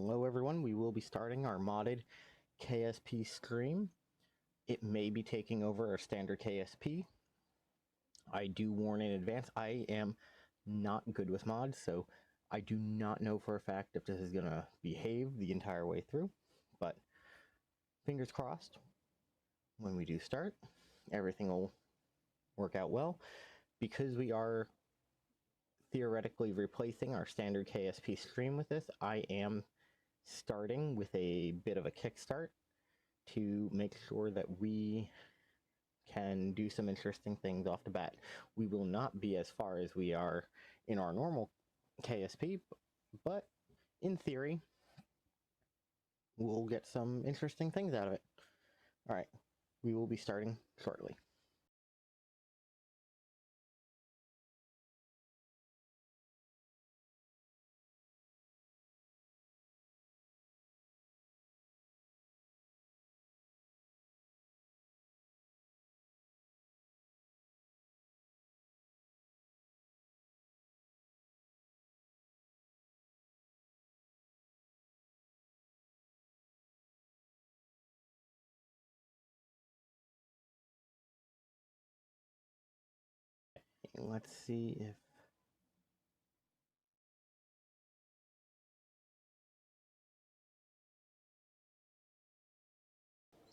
Hello everyone, we will be starting our modded KSP stream. It may be taking over our standard KSP. I do warn in advance, I am not good with mods, so I do not know for a fact if this is going to behave the entire way through, but fingers crossed, when we do start, everything will work out well. Because we are theoretically replacing our standard KSP stream with this, I am starting with a bit of a kickstart to make sure that we can do some interesting things off the bat. We will not be as far as we are in our normal KSP, but in theory, we'll get some interesting things out of it. All right, we will be starting shortly. Let's see if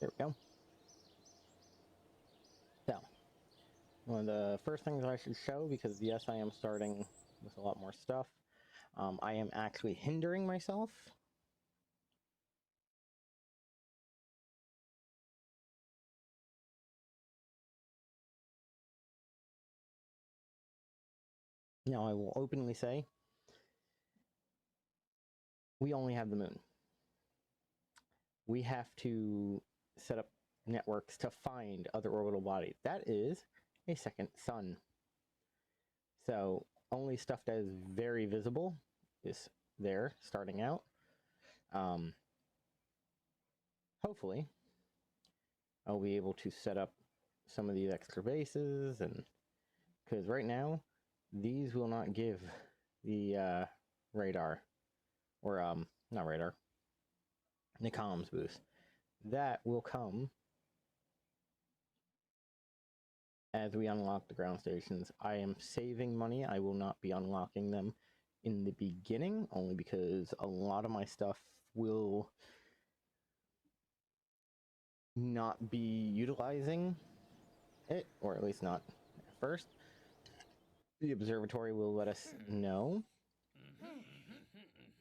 there we go. So, one of the first things I should show, because yes, I am starting with a lot more stuff, I am actually hindering myself. Now, I will openly say, we only have the moon. We have to set up networks to find other orbital bodies. That is a second sun. So only stuff that is very visible is there starting out. Hopefully, I'll be able to set up some of these extra bases, and because right now, these will not give the radar, or not radar, the comms boost. That will come as we unlock the ground stations. I am saving money. I will not be unlocking them in the beginning, only because a lot of my stuff will not be utilizing it, or at least not at first. The observatory will let us know.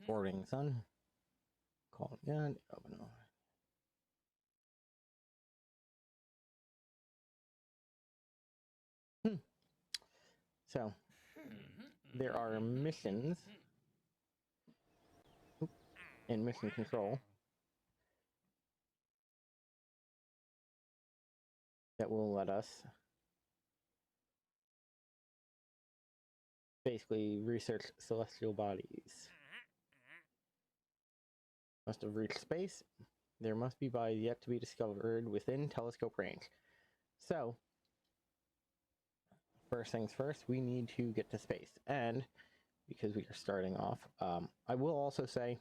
Forwarding sun. Call it good. Open. So, there are missions in mission control that will let us basically research celestial bodies. Must have reached space. There must be bodies yet to be discovered within telescope range. So, first things first, we need to get to space. And because we are starting off, I will also say,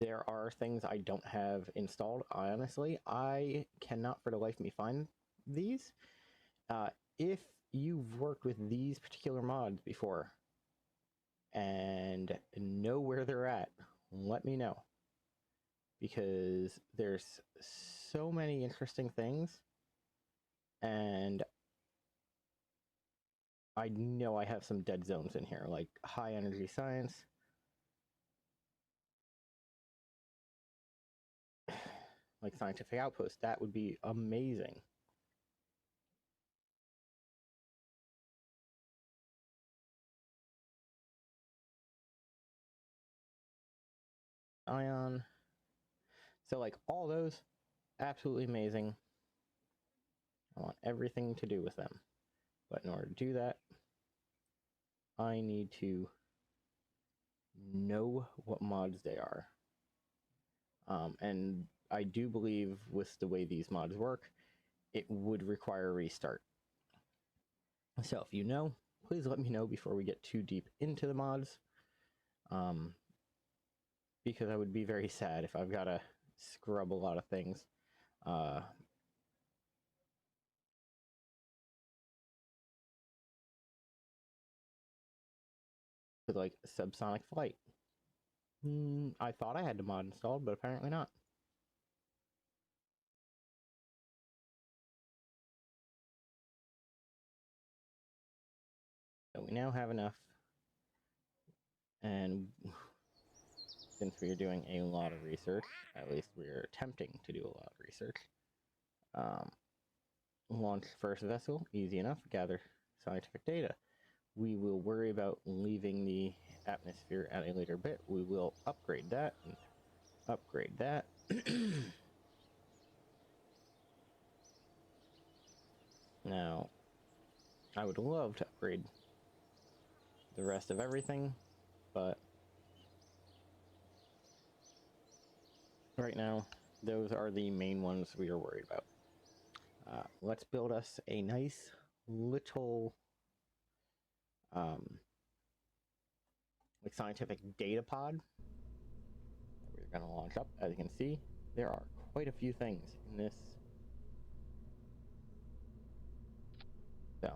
there are things I don't have installed. Honestly, I cannot for the life of me find these. If you've worked with these particular mods before and know where they're at, let me know. Because there's so many interesting things, and I know I have some dead zones in here, like high energy science. Like scientific outpost, that would be amazing. Ion. So like all those, absolutely amazing. I want everything to do with them. But in order to do that, I need to know what mods they are. And I do believe with the way these mods work, it would require a restart. So if you know, please let me know before we get too deep into the mods. Because I would be very sad if I've got to scrub a lot of things. Like subsonic flight. I thought I had the mod installed, but apparently not. So we now have enough, and since we are doing a lot of research, at least we are attempting to do a lot of research, launch first vessel, easy enough, gather scientific data. We will worry about leaving the atmosphere at a later bit. We will upgrade that and upgrade that. Now, I would love to upgrade the rest of everything, but right now, those are the main ones we are worried about. Let's build us a nice little like scientific data pod that we're going to launch up. As you can see, there are quite a few things in this. So,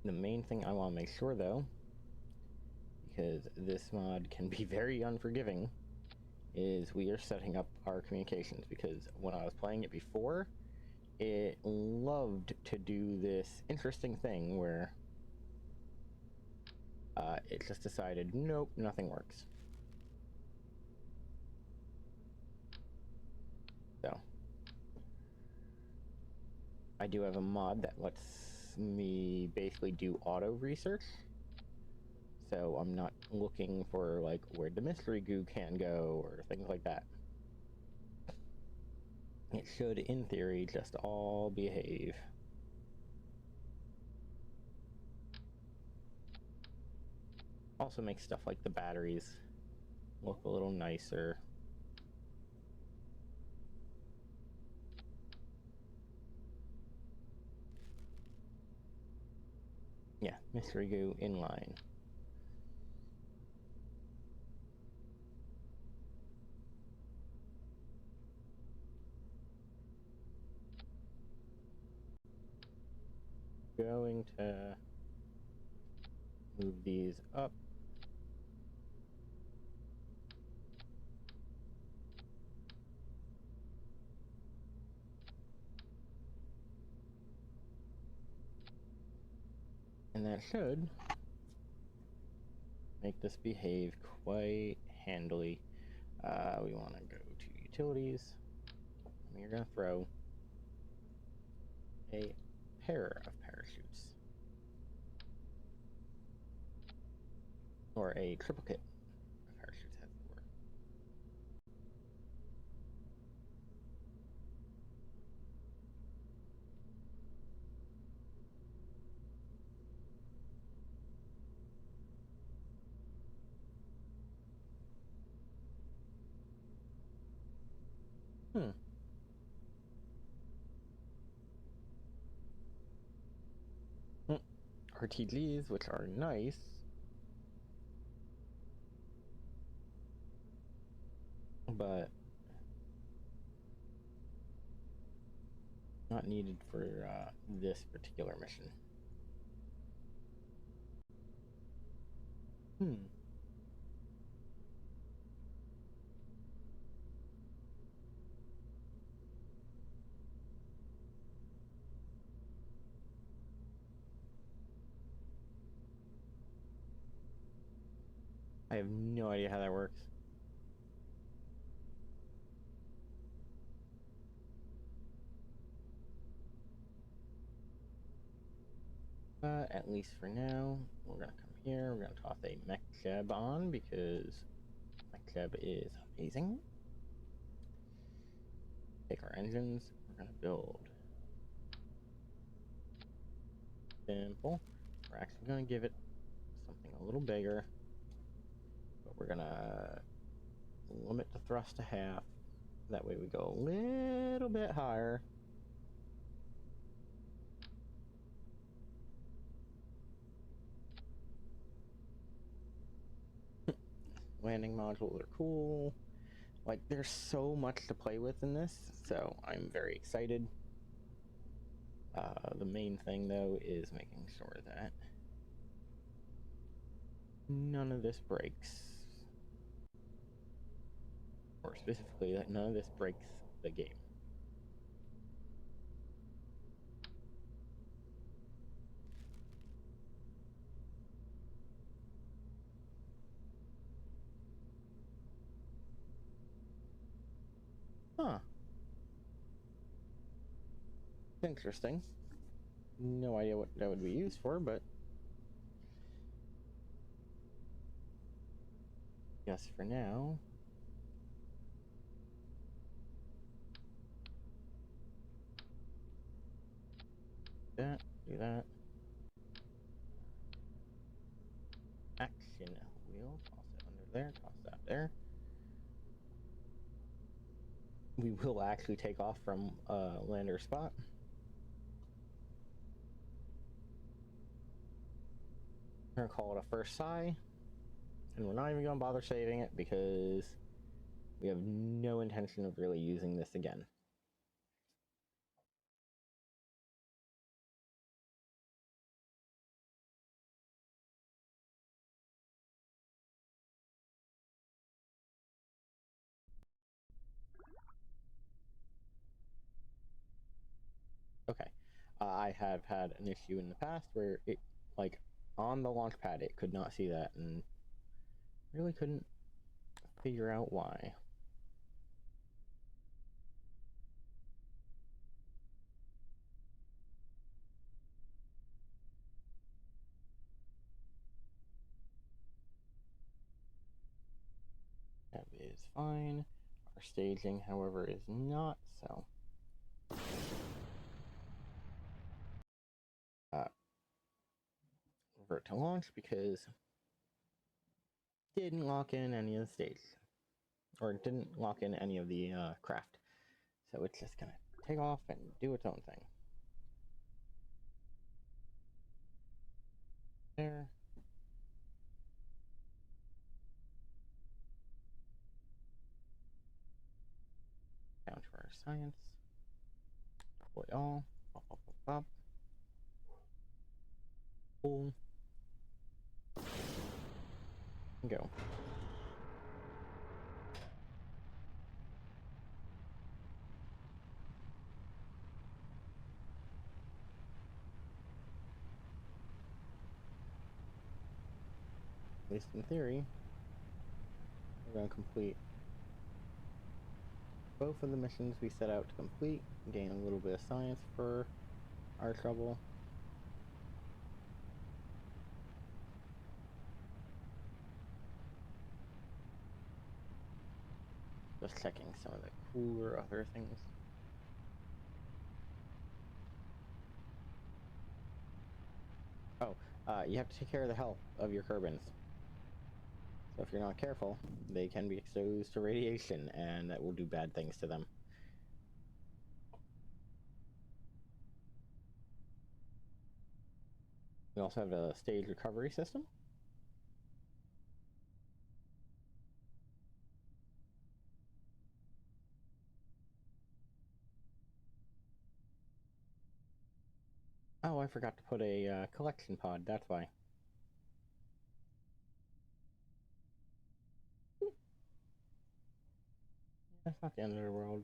the main thing I want to make sure though, because this mod can be very unforgiving, is we are setting up our communications, because when I was playing it before, it loved to do this interesting thing where it just decided, nope, nothing works. So, I do have a mod that lets me basically do auto research. So I'm not looking for like where the mystery goo can go or things like that. It should, in theory, just all behave. Also makes stuff like the batteries look a little nicer. Yeah, mystery goo inline. Going to move these up. And that should make this behave quite handily. We want to go to utilities. And we're going to throw a pair of parachutes. Or a triple kit of parachutes, as it were. RTGs, which are nice. But not needed for this particular mission. I have no idea how that works. At least for now, we're gonna come here, we're gonna toss a mech jeb on because mech jeb is amazing. Take our engines, we're gonna build simple. We're actually gonna give it something a little bigger, but we're gonna limit the thrust to half. That way we go a little bit higher. landing modules are cool. Like, there's so much to play with in this, so I'm very excited. The main thing, though, is making sure that none of this breaks. Or specifically, that none of this breaks the game. Huh. Interesting. No idea what that would be used for, but yes, for now. That, do that. Action wheel, toss it under there, toss that there. We will actually take off from lander spot. We're gonna call it a first sigh, and we're not even gonna bother saving it because we have no intention of really using this again. Okay, I have had an issue in the past where it, like, on the launch pad, it could not see that, and really couldn't figure out why. That is fine. Our staging, however, is not, so. Revert to launch because didn't lock in any of the stage, or didn't lock in any of the craft. So it's just gonna take off and do its own thing. There. Down to our science. Deploy all. Pop, pop, pop, pop. Pull. And go. At least in theory, we're going to complete both of the missions we set out to complete, gain a little bit of science for our trouble. Just checking some of the cooler other things. Oh, you have to take care of the health of your Kerbins. So if you're not careful, they can be exposed to radiation, and that will do bad things to them. We also have a stage recovery system. Oh, I forgot to put a collection pod, that's why. That's not the end of the world.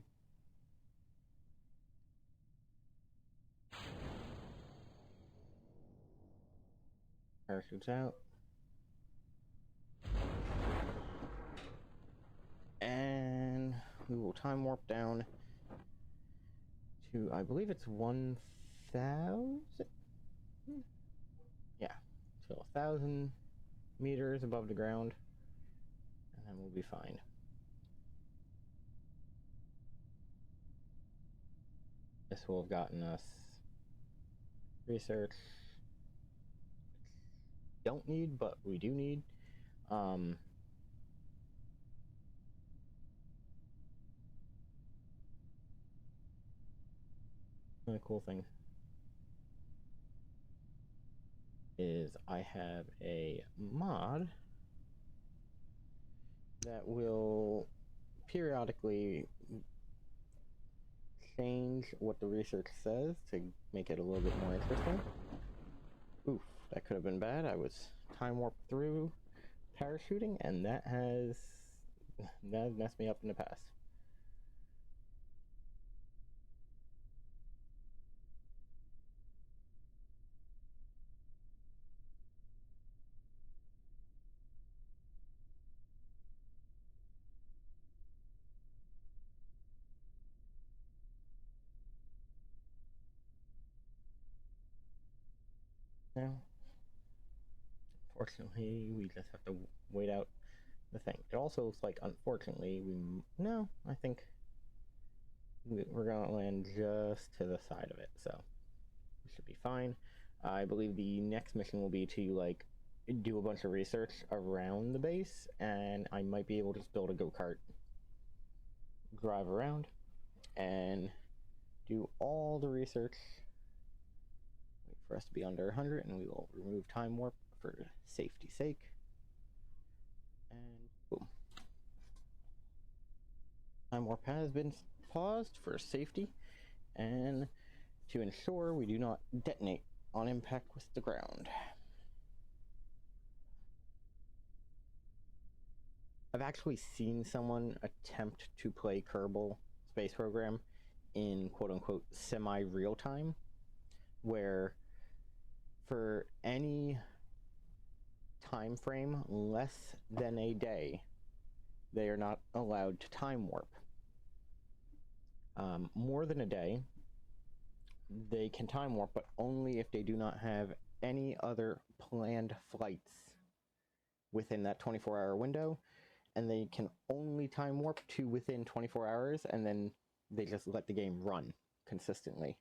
Parachutes out. And we will time warp down to, I believe it's 1,000? Yeah, so 1,000 meters above the ground, and then we'll be fine. This will have gotten us research. Don't need, but we do need. Another cool thing is I have a mod that will periodically change what the research says to make it a little bit more interesting. Oof, that could have been bad. I was time warped through parachuting, and that has messed me up in the past. Now, fortunately, we just have to wait out the thing. It also looks like, unfortunately, no, I think we're gonna land just to the side of it, so we should be fine. I believe the next mission will be to like do a bunch of research around the base, and I might be able to just build a go-kart, drive around, and do all the research. Wait for us to be under 100, and we will remove time warp for safety's sake. And boom. Time warp has been paused for safety and to ensure we do not detonate on impact with the ground. I've actually seen someone attempt to play Kerbal Space Program in quote-unquote semi-real time, where for any time frame less than a day, they are not allowed to time warp. More than a day, they can time warp, but only if they do not have any other planned flights within that 24-hour window, and they can only time warp to within 24 hours, and then they just let the game run consistently.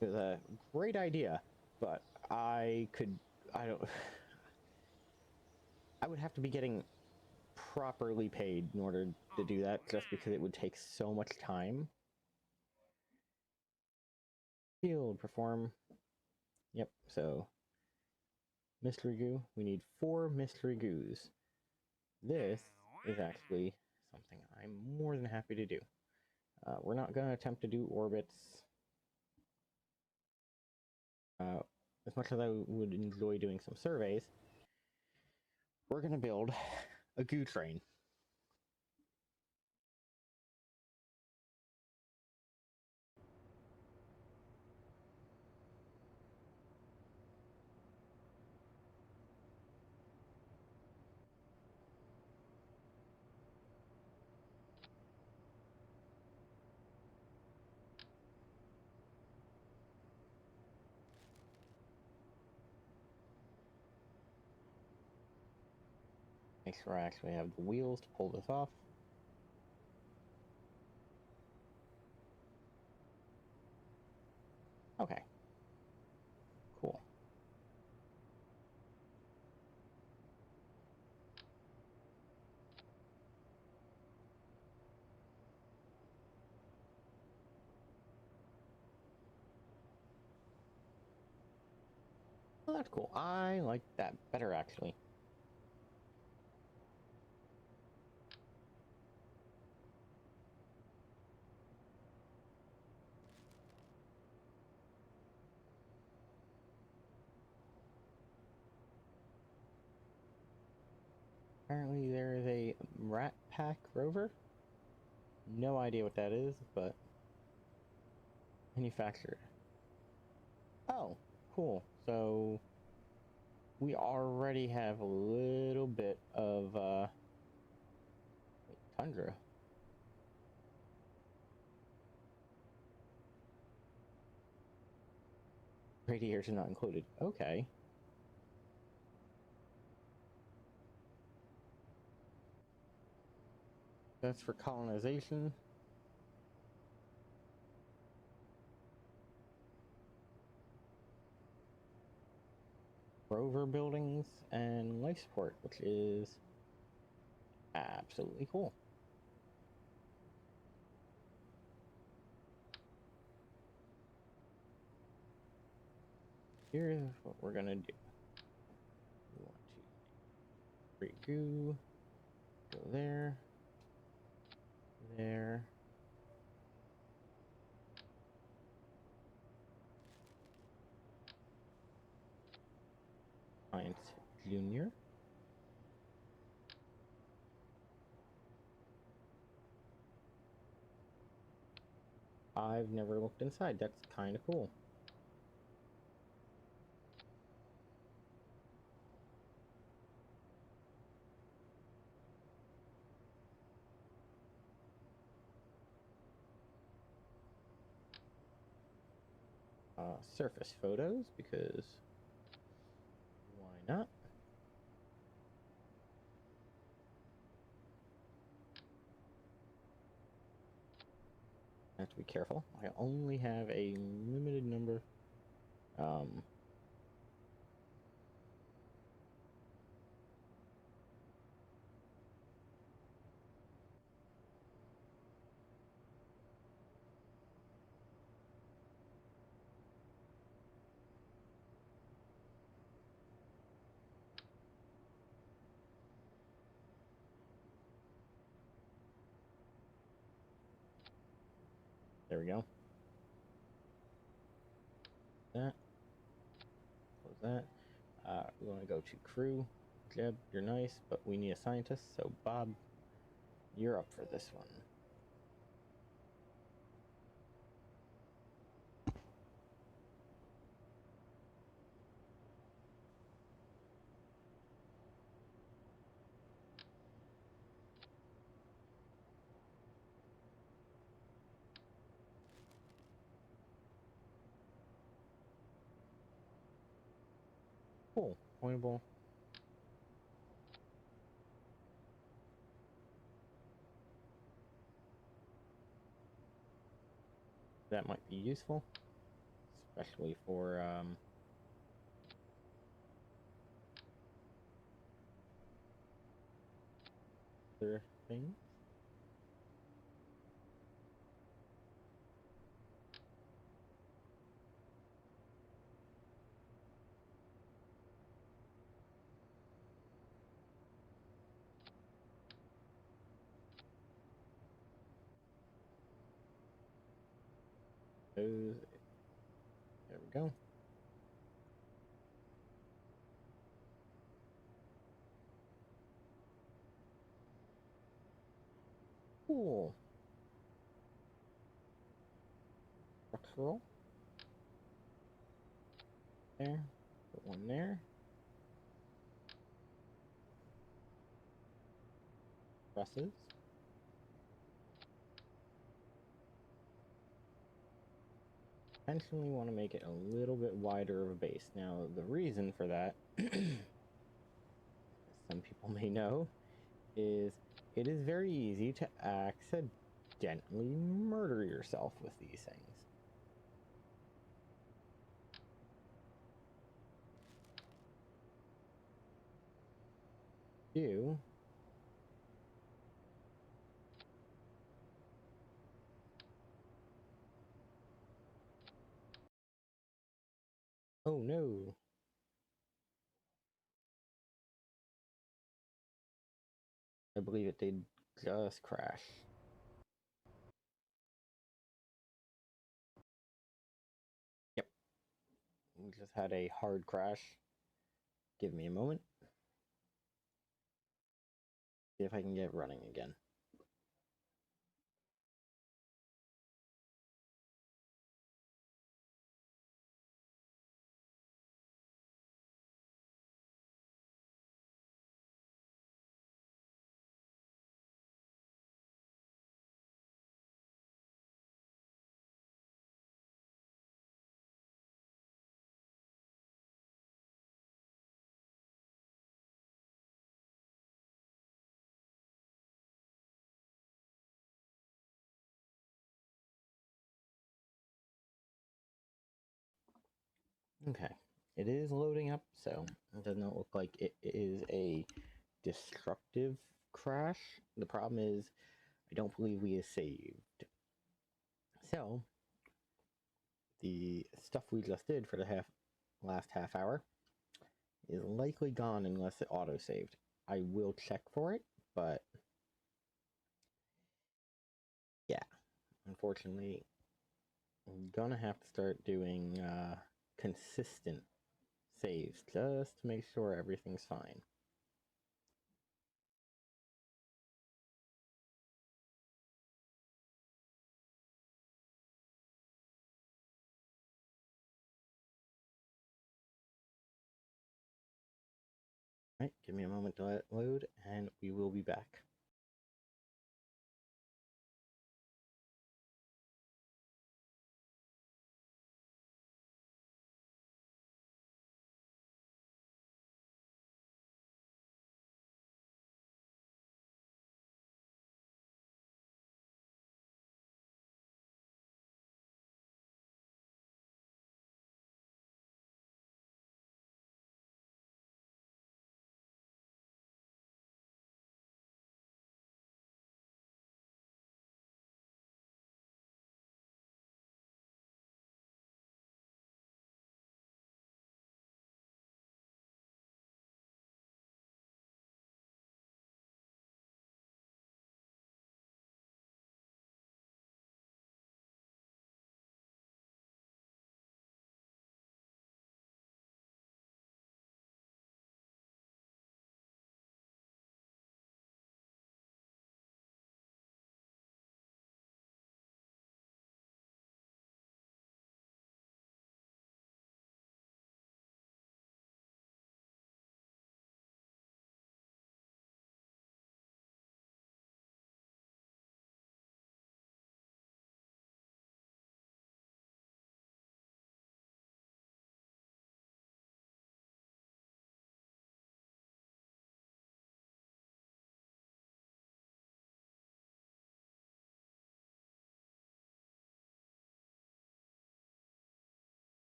It was a great idea, but I would have to be getting properly paid in order to do that, just because it would take so much time. Field, perform. Yep, so mystery goo. We need 4 mystery goos. This is actually something I'm more than happy to do. We're not going to attempt to do orbits. As much as I would enjoy doing some surveys, we're going to build a goo train. Make sure I actually have the wheels to pull this off. Okay. Cool. Well, that's cool. I like that better, actually. Apparently there is a Rat Pack rover. No idea what that is, but manufactured. Oh, cool. So we already have a little bit of tundra. Radiation not included. Okay. That's for colonization. Rover buildings and life support, which is absolutely cool. Here's what we're gonna do. We want Free goo. Go there. There. Science Junior. I've never looked inside. That's kind of cool. Surface photos, because why not? I have to be careful. I only have a limited number. There we go. That. Close that. We want to go to crew. Jeb, you're nice, but we need a scientist, so Bob, you're up for this one. Cool. Pointable. That might be useful, especially for other things. Those. There we go. Cool. Structural. There. Put one there. Presses. Intentionally want to make it a little bit wider of a base. Now, the reason for that, as some people may know, is it is very easy to accidentally murder yourself with these things. You Oh no. I believe it did just crash. Yep. We just had a hard crash. Give me a moment. See if I can get running again. Okay. It is loading up, so it does not look like it is a destructive crash. The problem is, I don't believe we have saved. So, the stuff we just did for the last half hour is likely gone unless it auto-saved. I will check for it, but yeah, unfortunately, I'm gonna have to start doing consistent saves just to make sure everything's fine. Right, give me a moment to let it load, and we will be back.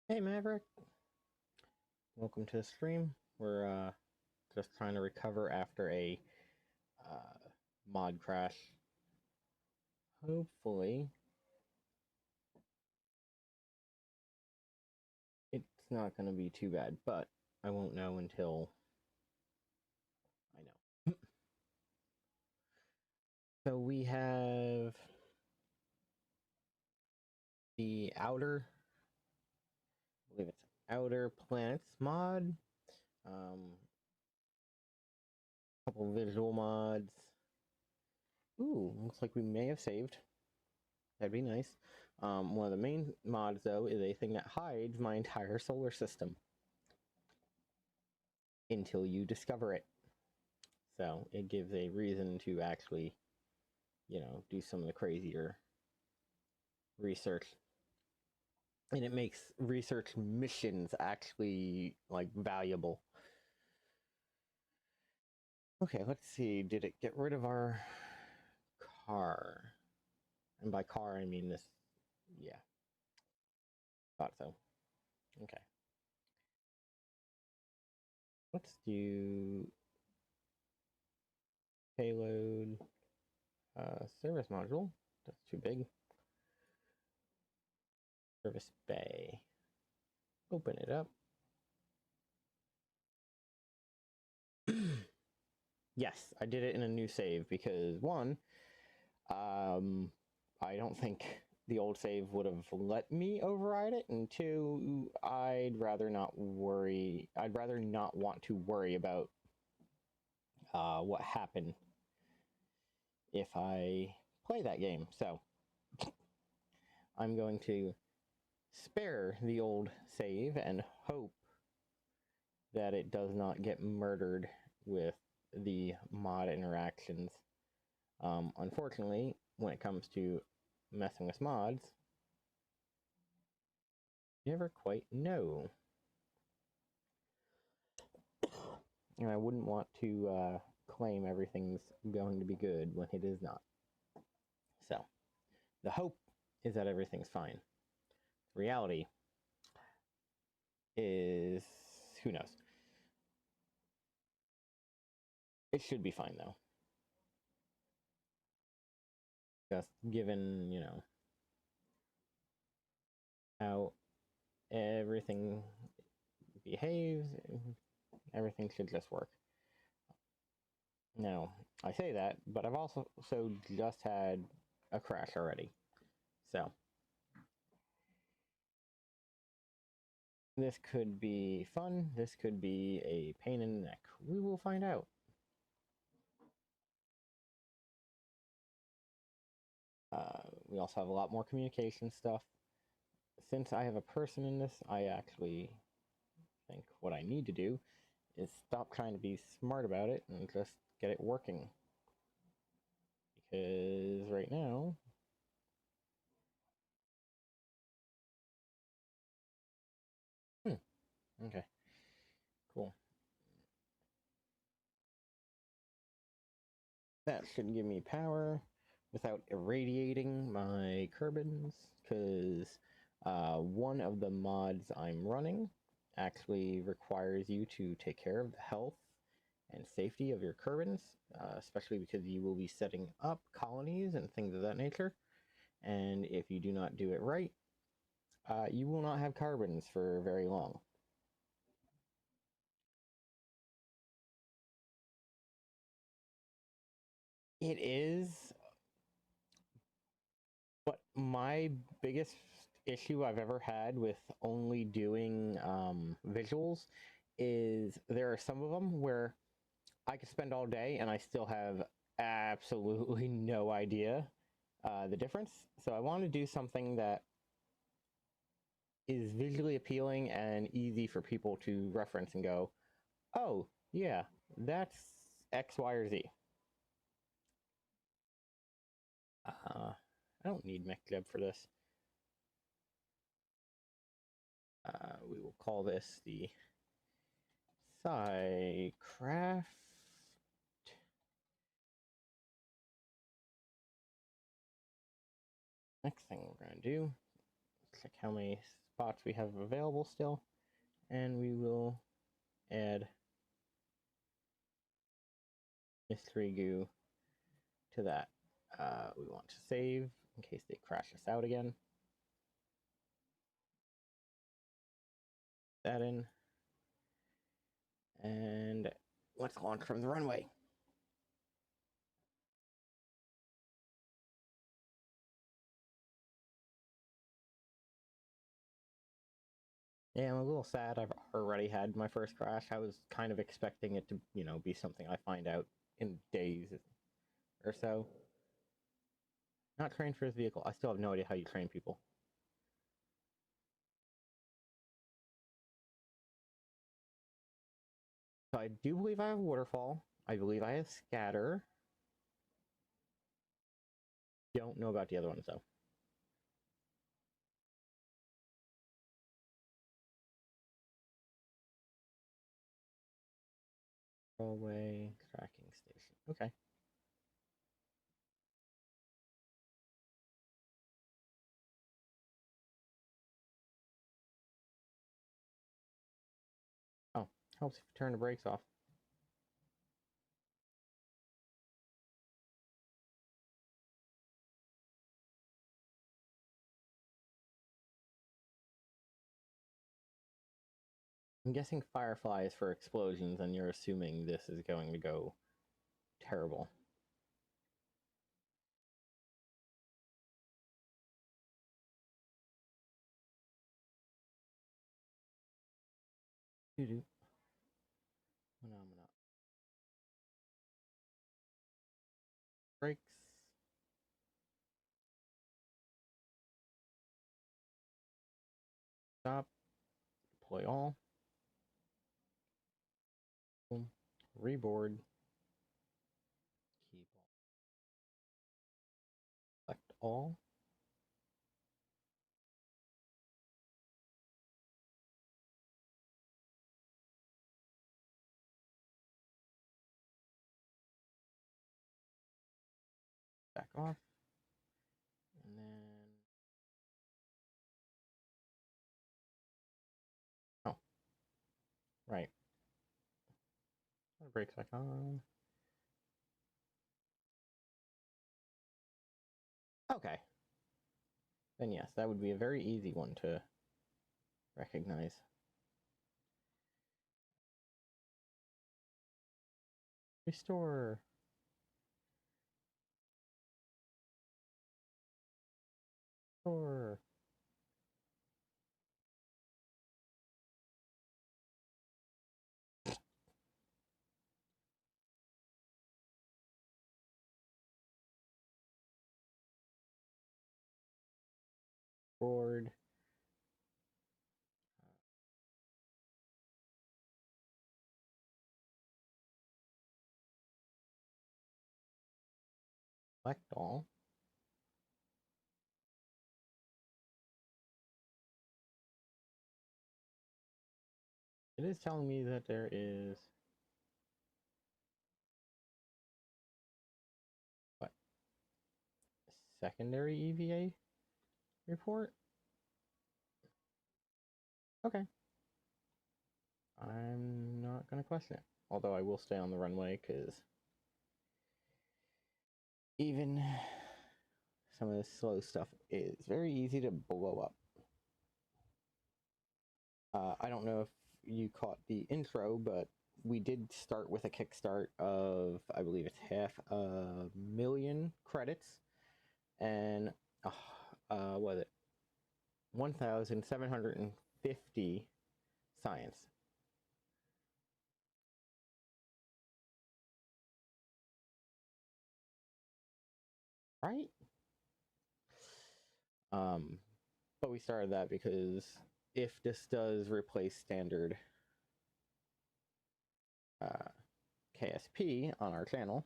Hey Maverick, welcome to the stream. We're just trying to recover after a mod crash. Hopefully, it's not going to be too bad, but I won't know until I know. So we have the outer, I believe it's Outer Planets mod. Couple visual mods. Ooh, looks like we may have saved. That'd be nice. One of the main mods, though, is a thing that hides my entire solar system until you discover it. So it gives a reason to actually, do some of the crazier research. And it makes research missions actually, like, valuable. Okay, let's see. Did it get rid of our car? And by car, I mean this. Yeah. Thought so. Okay. Let's do payload service module. That's too big. Service bay. Open it up. Yes, I did it in a new save because one, I don't think the old save would have let me override it, and two, I'd rather not want to worry about what happened if I play that game. So I'm going to spare the old save and hope that it does not get murdered with the mod interactions. Unfortunately, when it comes to messing with mods, you never quite know. And I wouldn't want to claim everything's going to be good when it is not. So, the hope is that everything's fine. Reality is, who knows? It should be fine, though. Just given, how everything behaves, everything should just work. Now, I say that, but I've also just had a crash already. So, this could be fun, this could be a pain in the neck. We will find out. We also have a lot more communication stuff. Since I have a person in this, I actually think what I need to do is stop trying to be smart about it and just get it working. Because right now, okay, cool. That should give me power without irradiating my Kerbins, because one of the mods I'm running actually requires you to take care of the health and safety of your Kerbins, especially because you will be setting up colonies and things of that nature. And if you do not do it right, you will not have Kerbins for very long. It is, but my biggest issue I've ever had with only doing visuals is there are some of them where I could spend all day and I still have absolutely no idea the difference. So I want to do something that is visually appealing and easy for people to reference and go, oh, yeah, that's X, Y, or Z. I don't need MechDev for this. We will call this the SciCraft. Next thing we're going to do, check how many spots we have available still, and we will add mystery goo to that. We want to save in case they crash us out again. That in. And let's launch from the runway. Yeah, I'm a little sad. I've already had my first crash. I was kind of expecting it to, be something I find out in days or so. Not trained for this vehicle. I still have no idea how you train people. So I do believe I have waterfall. I believe I have scatter. Don't know about the other ones though. Hallway tracking station. Okay. Oh, helps if you turn the brakes off. I'm guessing Firefly is for explosions, and you're assuming this is going to go terrible. Doo-doo. Phenomena. Brakes. Stop. Deploy all. Boom. Reboard. Keep all. Select all. Back off. And then... Oh. Right. Brakes back on. Okay. Then yes, that would be a very easy one to recognize. Restore. Restore. Board. Select all. It is telling me that there is what? Secondary EVA report? Okay. I'm not gonna question it. Although I will stay on the runway because even some of this slow stuff is very easy to blow up. I don't know if you caught the intro, but we did start with a kickstart of, I believe it's 500,000 credits, and what was it? 1,750 science. Right? But we started that because if this does replace standard KSP on our channel,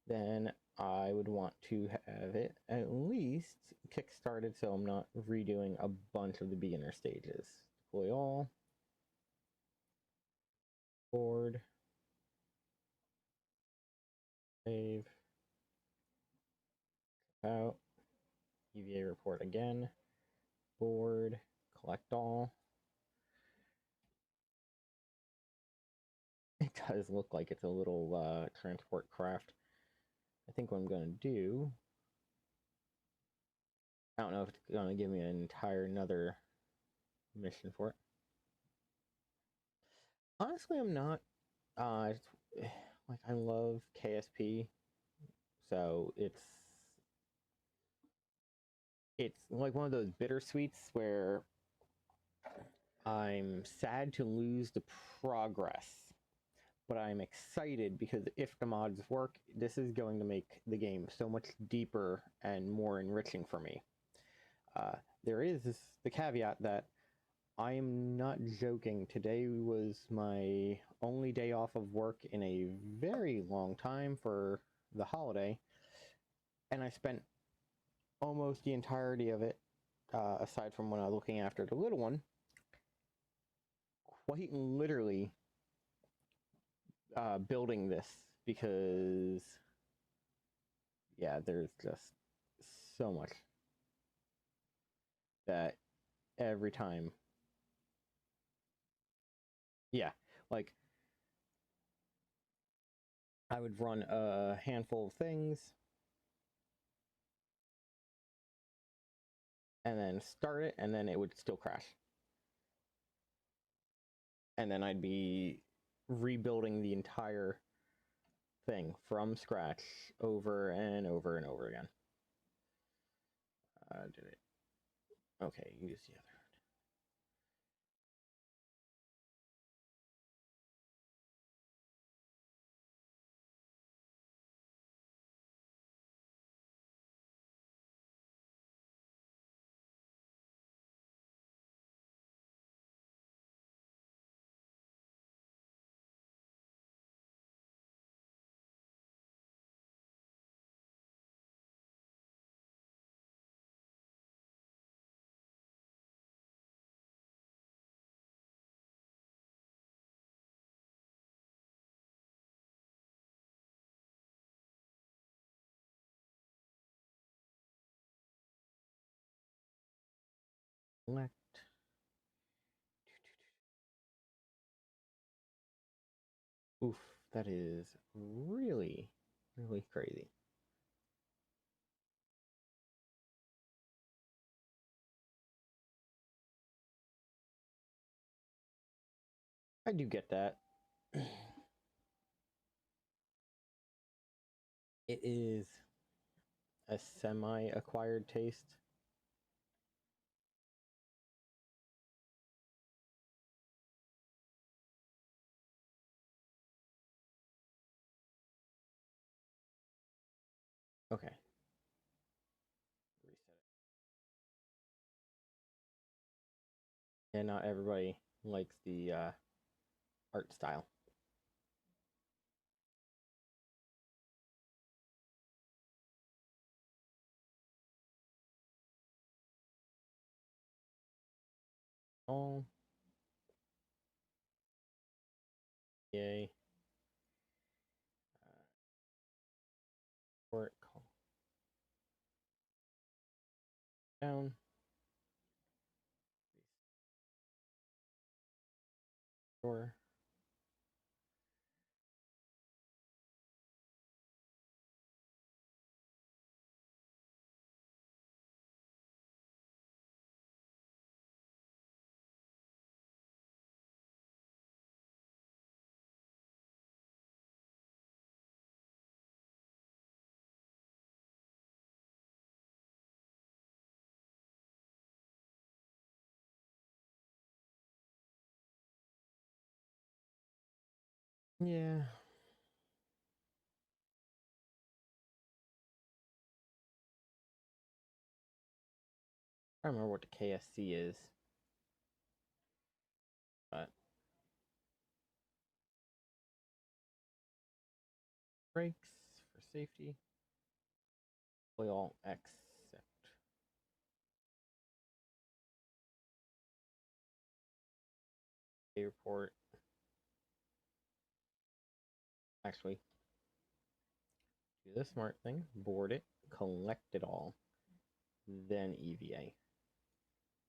then I would want to have it at least kick-started so I'm not redoing a bunch of the beginner stages. Deploy all. Board. Save. Out. EVA report again. Board. Collect all. It does look like it's a little transport craft. I think what I'm going to do, I don't know if it's going to give me an entire another mission for it. Honestly, I'm not. Like, I love KSP, so it's like one of those bittersweets where I'm sad to lose the progress, but I'm excited because if the mods work, this is going to make the game so much deeper and more enriching for me. There is the caveat that I am not joking. Today was my only day off of work in a very long time for the holiday, and I spent almost the entirety of it, aside from when I was looking after the little one, quite literally building this because, yeah, there's just so much that every time, yeah, like I would run a handful of things and then start it, and then it would still crash. And then I'd be rebuilding the entire thing from scratch over and over and over again. Did it? Okay, use the other. Select. Oof, that is really, really crazy. I do get that. It is a semi-acquired taste. Okay. Reset it. And not everybody likes the art style. Oh. Yay. Or call down. Restore. Yeah. I don't remember what the KSC is. But brakes for safety. Oil accept. Airport. Actually, do the smart thing. Board it. Collect it all. Then EVA.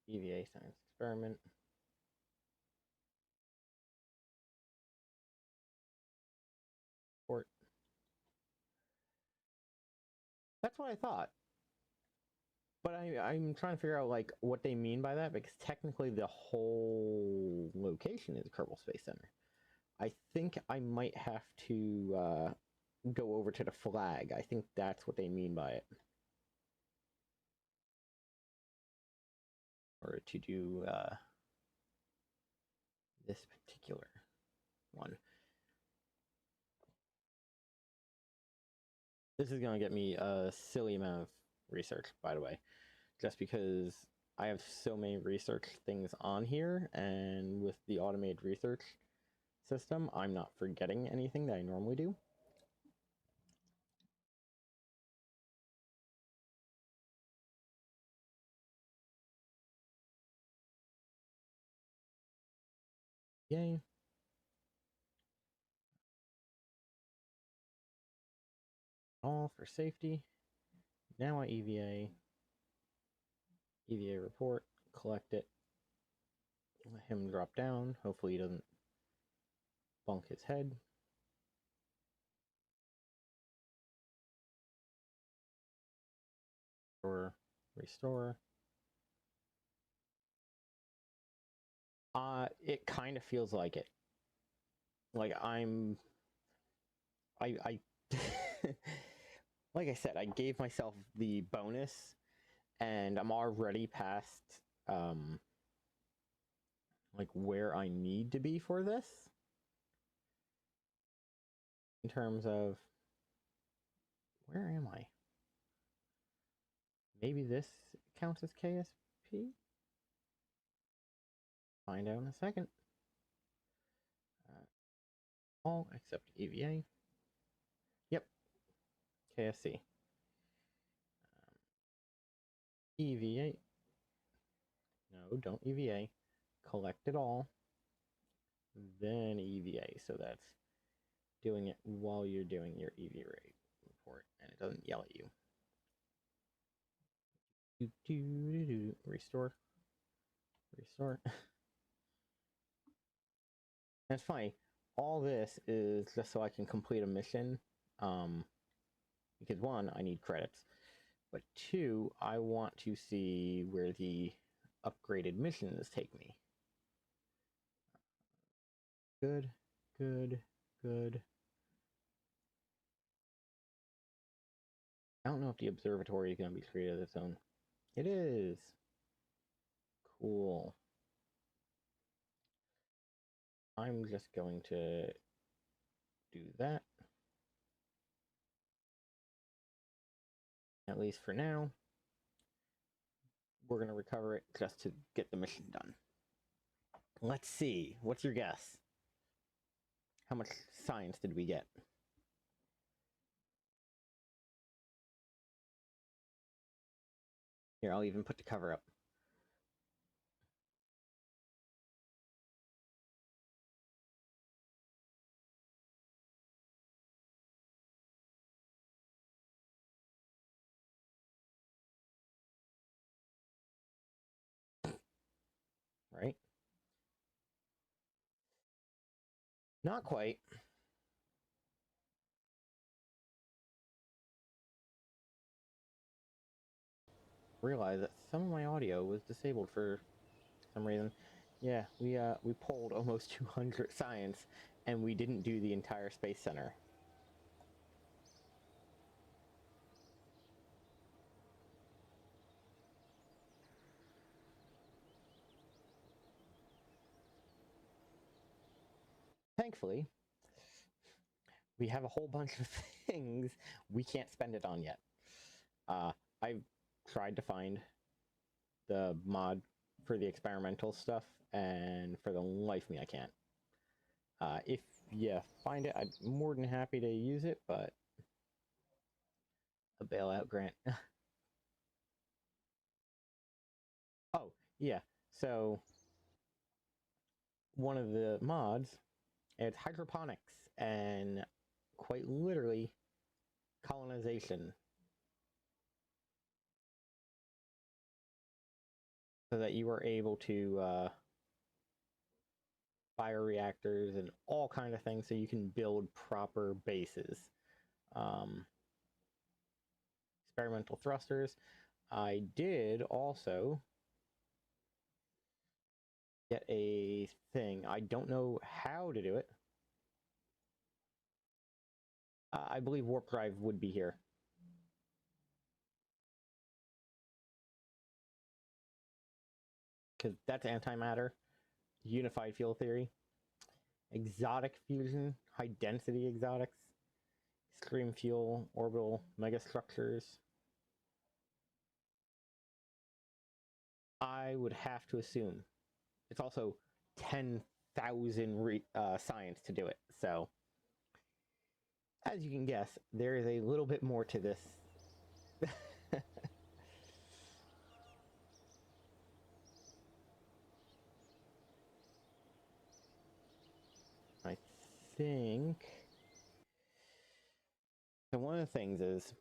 EVA science experiment. Port. That's what I thought. But I'm trying to figure out like what they mean by that, because technically the whole location is Kerbal Space Center. I think I might have to go over to the flag. I think that's what they mean by it. Or to do this particular one. This is going to get me a silly amount of research, by the way, just because I have so many research things on here, and with the automated research system, I'm not forgetting anything that I normally do. Yay. All for safety. Now I EVA. EVA report. Collect it. Let him drop down. Hopefully he doesn't bunk his head. Or restore. It kind of feels like it. Like I like I said, I gave myself the bonus, and I'm already past like where I need to be for this in terms of where am I? Maybe this counts as KSP? Find out in a second. All except EVA. Yep, KSC. EVA. No, don't EVA. Collect it all. Then EVA. So that's doing it while you're doing your EVA report, and it doesn't yell at you. Restore. Restore. That's funny. All this is just so I can complete a mission. Because one, I need credits. But two, I want to see where the upgraded missions take me. Good, good, good. I don't know if the observatory is going to be created of its own. It is. Cool. I'm just going to do that. At least for now. We're going to recover it just to get the mission done. Let's see. What's your guess? How much science did we get? Here, I'll even put the cover up. Right? Not quite. Realize that some of my audio was disabled for some reason. Yeah, we pulled almost 200 science, and we didn't do the entire Space Center. Thankfully, we have a whole bunch of things we can't spend it on yet. I've tried to find the mod for the experimental stuff, and for the life of me, I can't. If you find it, I'm more than happy to use it, but a bailout grant. Oh, yeah. So one of the mods, it's hydroponics and quite literally colonization. So that you are able to bioreactors and all kind of things so you can build proper bases. Experimental thrusters. I did also get a thing. I don't know how to do it. I believe warp drive would be here. Because that's antimatter, unified field theory, exotic fusion, high density exotics, extreme fuel, orbital megastructures. I would have to assume it's also 10,000 science to do it. So, as you can guess, there is a little bit more to this. I think. So one of the things is,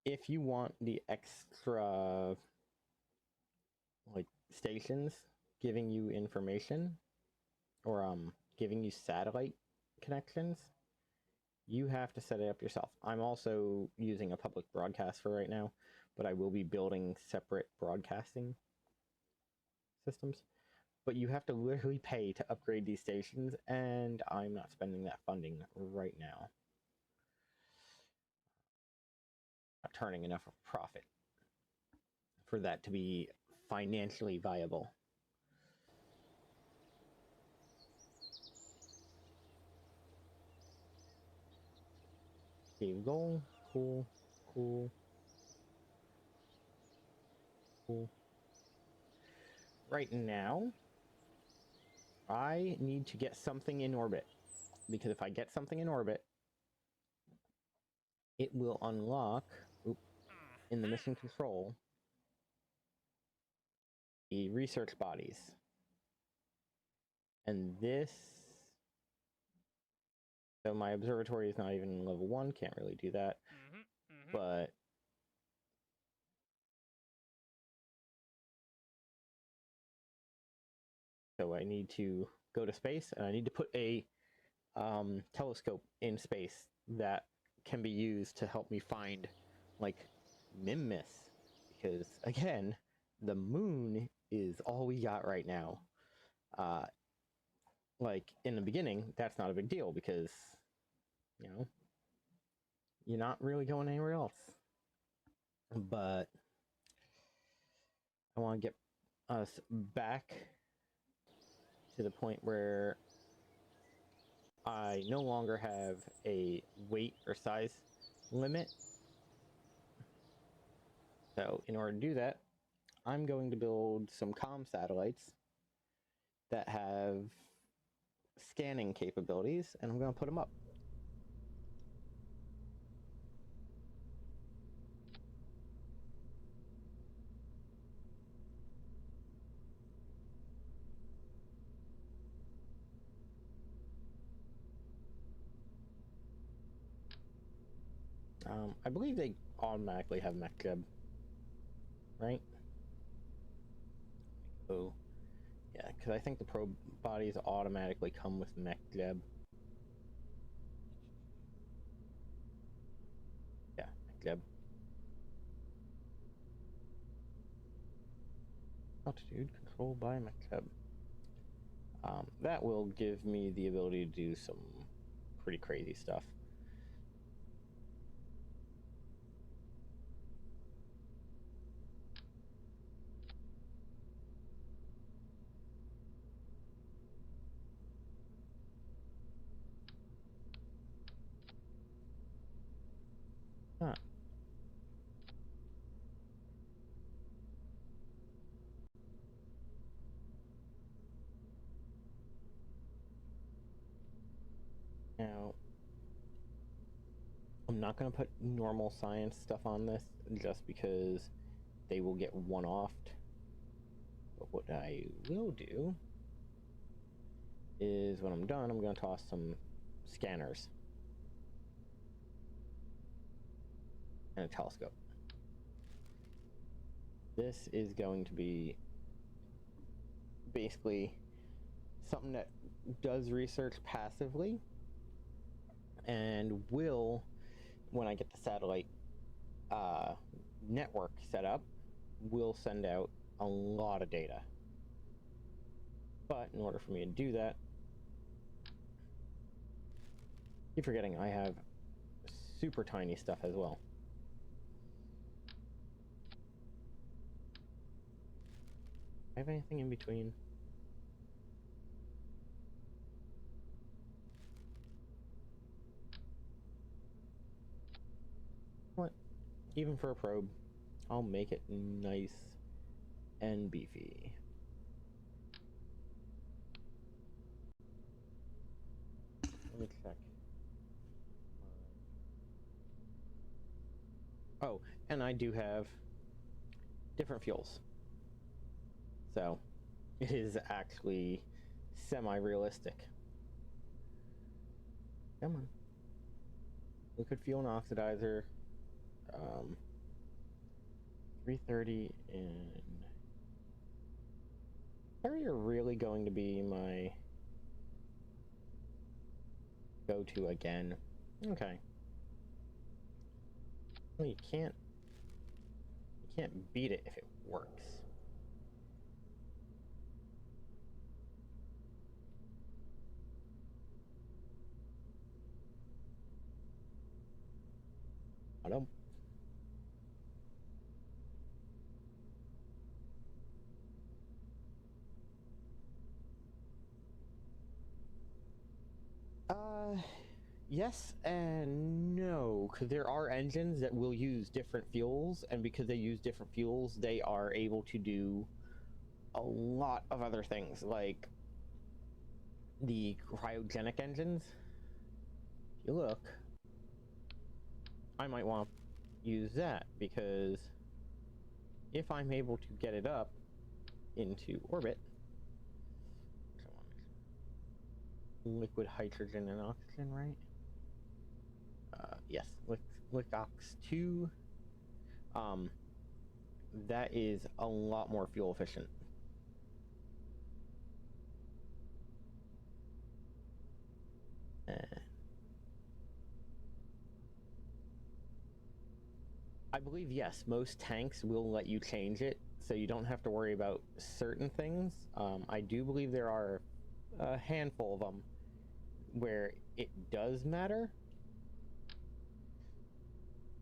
if you want the extra, like, stations giving you information, or giving you satellite connections, you have to set it up yourself. I'm also using a public broadcast for right now, but I will be building separate broadcasting systems. But you have to literally pay to upgrade these stations, and I'm not spending that funding right now. Not turning enough of profit for that to be financially viable. Save goal. Cool. Cool. Cool. Right now, I need to get something in orbit. Because if I get something in orbit, it will unlock, in the mission control, the research bodies. And this... So my observatory is not even level 1, can't really do that. But... So I need to go to space, and I need to put a telescope in space that can be used to help me find, like, Mimmis. Because, again, the moon is all we got right now. Like, in the beginning, that's not a big deal because, you know, you're not really going anywhere else. But I want to get us back to the point where I no longer have a weight or size limit. So in order to do that, I'm going to build some comm satellites that have scanning capabilities, and I'm going to put them up. I believe they automatically have mech right? Oh, yeah, because I think the probe bodies automatically come with mech. Yeah, mech. Altitude controlled by mech. That will give me the ability to do some pretty crazy stuff. Huh. Now, I'm not going to put normal science stuff on this just because they will get one-offed. But what I will do is when I'm done, I'm going to toss some scanners and a telescope. This is going to be basically something that does research passively and will, when I get the satellite network set up, will send out a lot of data. But in order for me to do that, keep forgetting I have super tiny stuff as well. I have anything in between? What? Even for a probe, I'll make it nice and beefy. Let me check. Oh, and I do have different fuels. So it is actually semi-realistic. Come on. Liquid fuel and oxidizer. 330 and... Carrier really going to be my go-to again. Okay. Well, you can't beat it if it works. I don't. Yes and no, because there are engines that will use different fuels, and because they use different fuels, they are able to do a lot of other things, like the cryogenic engines. If you look, I might want to use that, because if I'm able to get it up into orbit, liquid hydrogen and oxygen, right? Yes, Licox 2. That is a lot more fuel efficient. I believe, yes, most tanks will let you change it, so you don't have to worry about certain things. I do believe there are a handful of them where it does matter.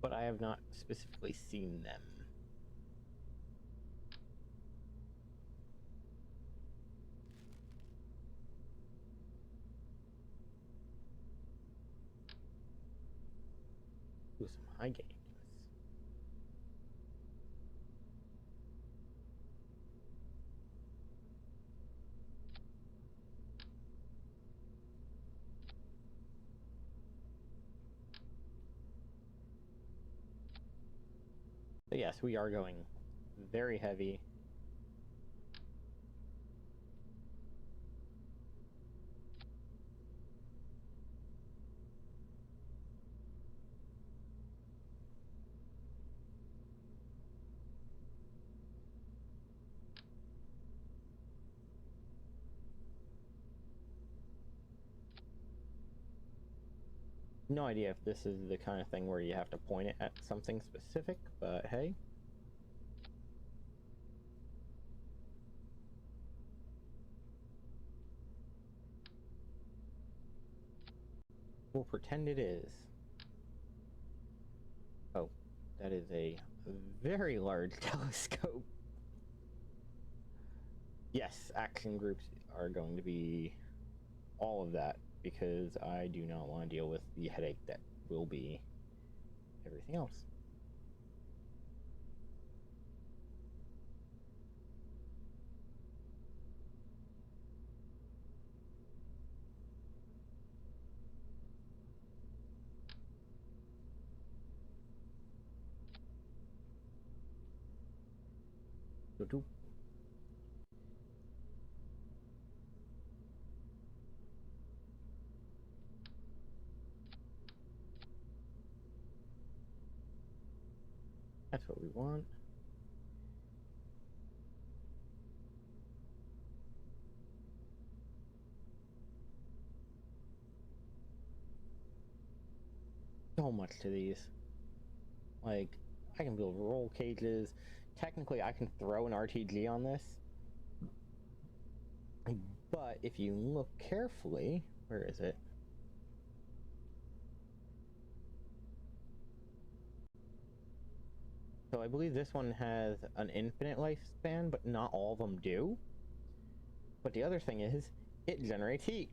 but I have not specifically seen them. Ooh, some high games. So yes, we are going very heavy. No idea if this is the kind of thing where you have to point it at something specific, but hey. We'll pretend it is. Oh, that is a very large telescope. Yes, action groups are going to be all of that, because I do not want to deal with the headache that will be everything else. That's what we want. So much to these. Like, I can build roll cages. Technically, I can throw an RTG on this. But if you look carefully, where is it? So I believe this one has an infinite lifespan, but not all of them do. But the other thing is, it generates heat.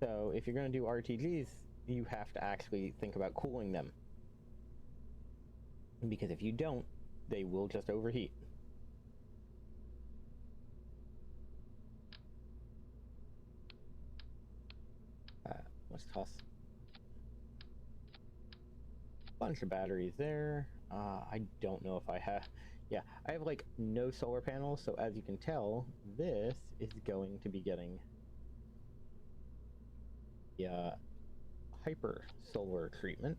So if you're going to do RTGs, you have to actually think about cooling them. Because if you don't, they will just overheat. Let's toss a bunch of batteries there. I don't know if I have... Yeah, I have like no solar panels, so as you can tell, this is going to be getting the hyper solar treatment.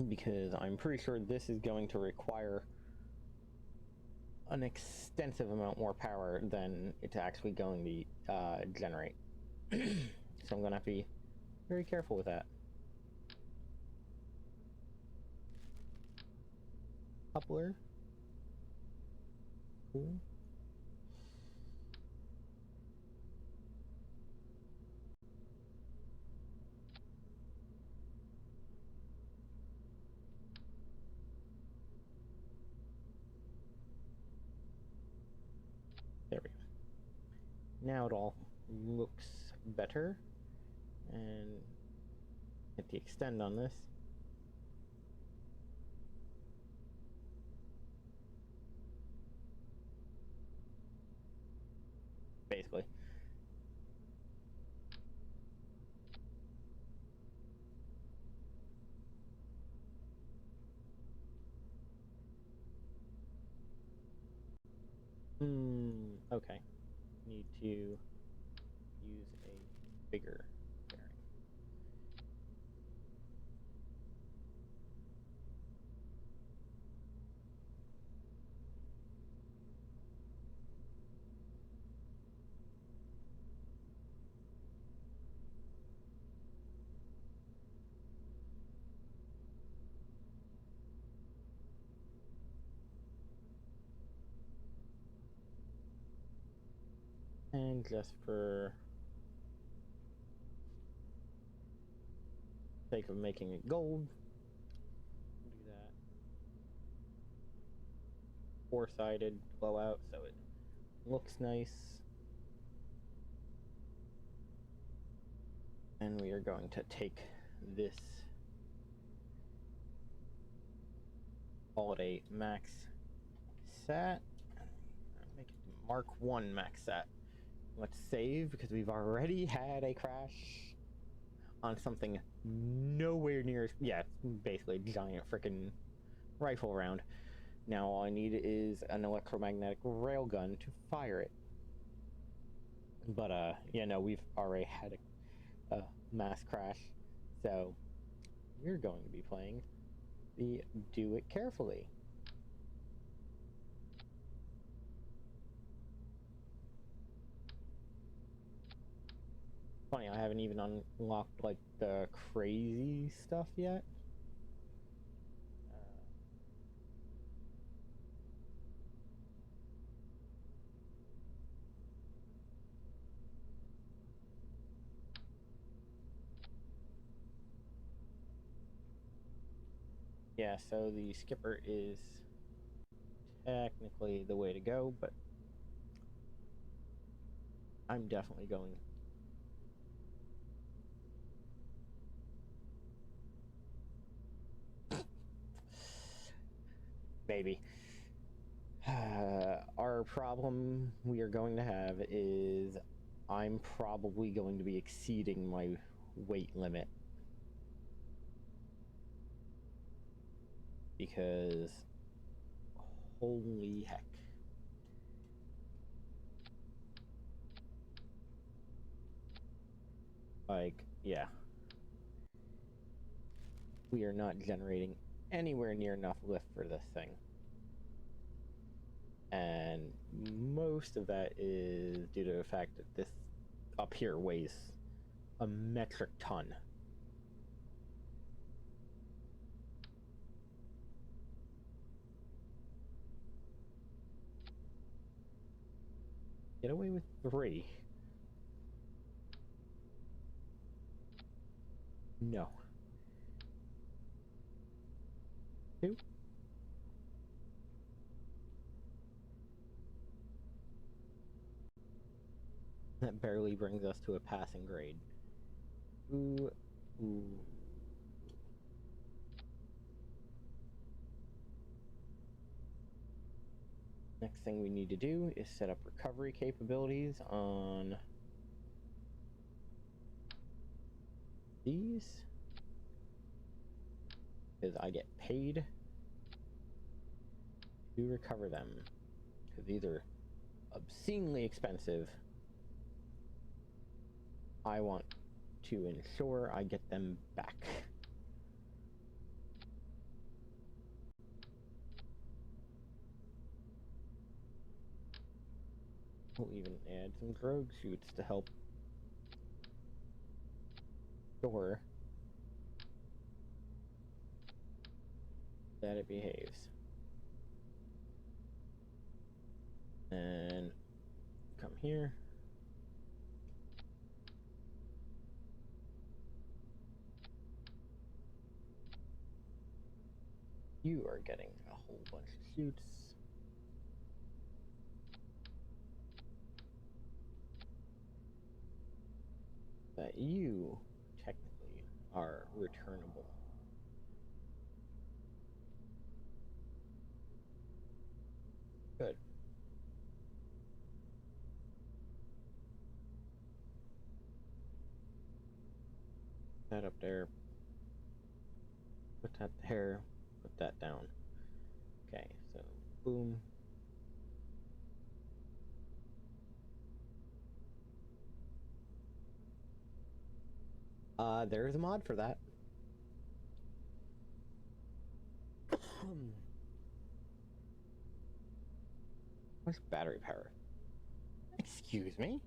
Because I'm pretty sure this is going to require an extensive amount more power than it's actually going to generate. So I'm going to have to be very careful with that. Coupler. Cool. There we go. Now it all looks better. And hit the extend on this. Basically. Okay. Need to use a bigger bearing. And just for sake of making it gold, do that four-sided blowout so it looks nice. And we are going to take this holiday max sat, make it Mark 1 max sat. Let's save because we've already had a crash on something nowhere near, yeah, it's basically a giant freaking rifle round. Now all I need is an electromagnetic railgun to fire it. But yeah, no, we've already had a mass crash, so we're going to be playing the Do It Carefully. Funny, I haven't even unlocked like the crazy stuff yet. Yeah, so the skipper is technically the way to go, but I'm definitely going. Maybe. Our problem we are going to have is I'm probably going to be exceeding my weight limit. Because holy heck. Like, yeah. We are not generating anywhere near enough lift for this thing. And most of that is due to the fact that this up here weighs a metric ton. Get away with 3. No. 2. That barely brings us to a passing grade. Ooh. Ooh. Next thing we need to do is set up recovery capabilities on these. Because I get paid to recover them. Because these are obscenely expensive. I want to ensure I get them back. We'll even add some drogue suits to help store that it behaves. And come here. You are getting a whole bunch of suits. That you technically are returnable. Good. That up there. Put that there. Put that down. Okay, so boom. There's a mod for that. What's battery power? Excuse me?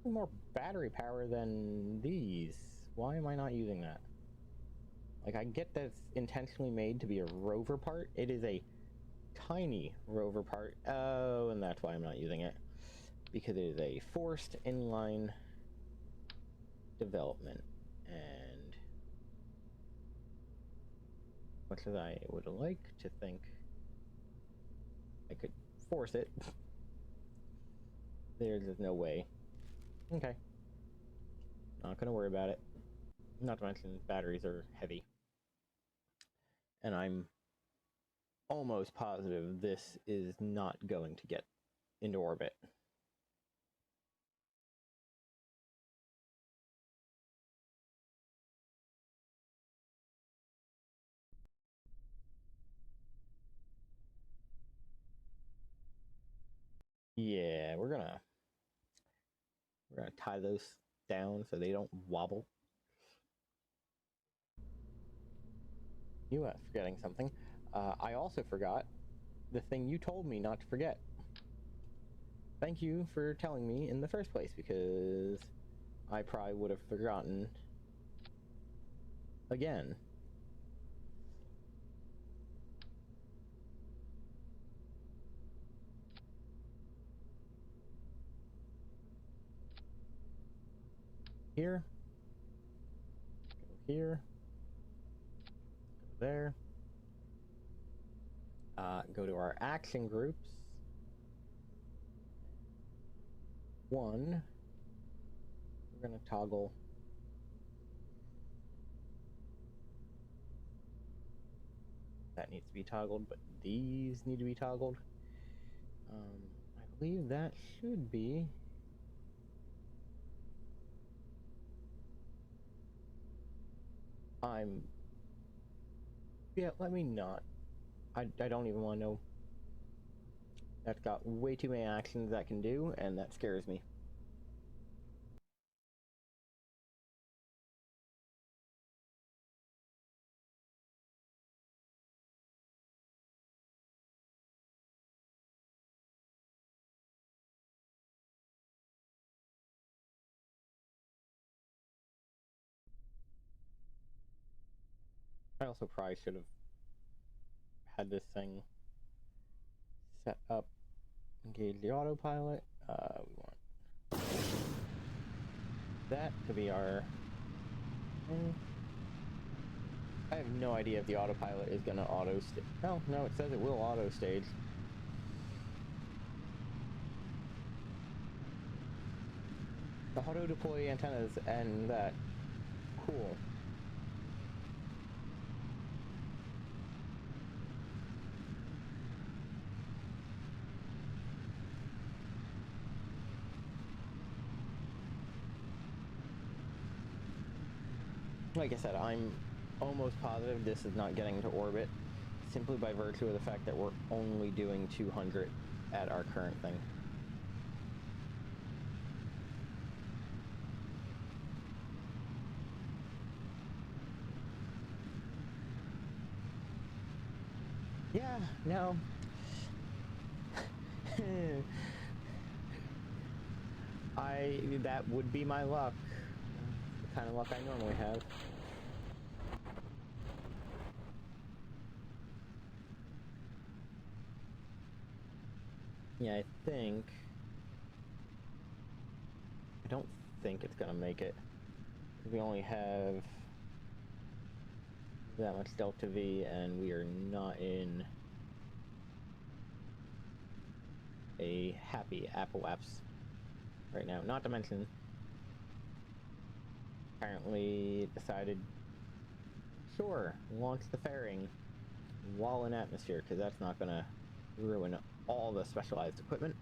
More battery power than these. Why am I not using that? Like, I get that it's intentionally made to be a rover part. It is a tiny rover part. Oh, and that's why I'm not using it. Because it is a forced inline development. And much as I would like to think I could force it, there's just no way. Okay. Not gonna worry about it. Not to mention batteries are heavy. And I'm almost positive this is not going to get into orbit. Yeah, we're gonna tie those down so they don't wobble. You are forgetting something. I also forgot the thing you told me not to forget. Thank you for telling me in the first place, because I probably would have forgotten again. Here. Go here. Go there. Go to our action groups. One. We're going to toggle. That needs to be toggled, but these need to be toggled. I believe that should be... Yeah, let me not. I don't even want to know. That's got way too many actions that can do, and that scares me. I also probably should have had this thing set up. Engage the autopilot. We want that to be our thing. I have no idea if the autopilot is gonna auto stage. Oh, no, it says it will auto stage. The auto deploy antennas and that. Cool. Like I said, I'm almost positive this is not getting to orbit, simply by virtue of the fact that we're only doing 200 at our current thing. Yeah, no. That would be my luck. The kind of luck I normally have. Yeah, I don't think it's gonna make it. Because we only have that much Delta V, and we are not in a happy apoapse right now. Not to mention, apparently it decided, sure, launch the fairing while in atmosphere, because that's not gonna ruin all the specialized equipment.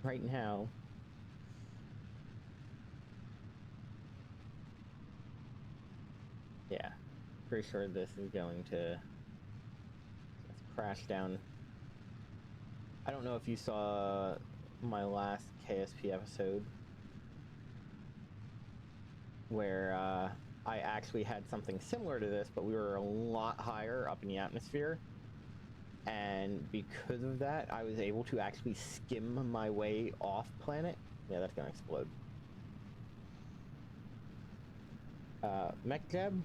Right now, yeah, pretty sure this is going to just crash down. I don't know if you saw my last KSP episode where I actually had something similar to this, but we were a lot higher up in the atmosphere. And because of that, I was able to actually skim my way off planet. Yeah, that's gonna explode. MechJeb,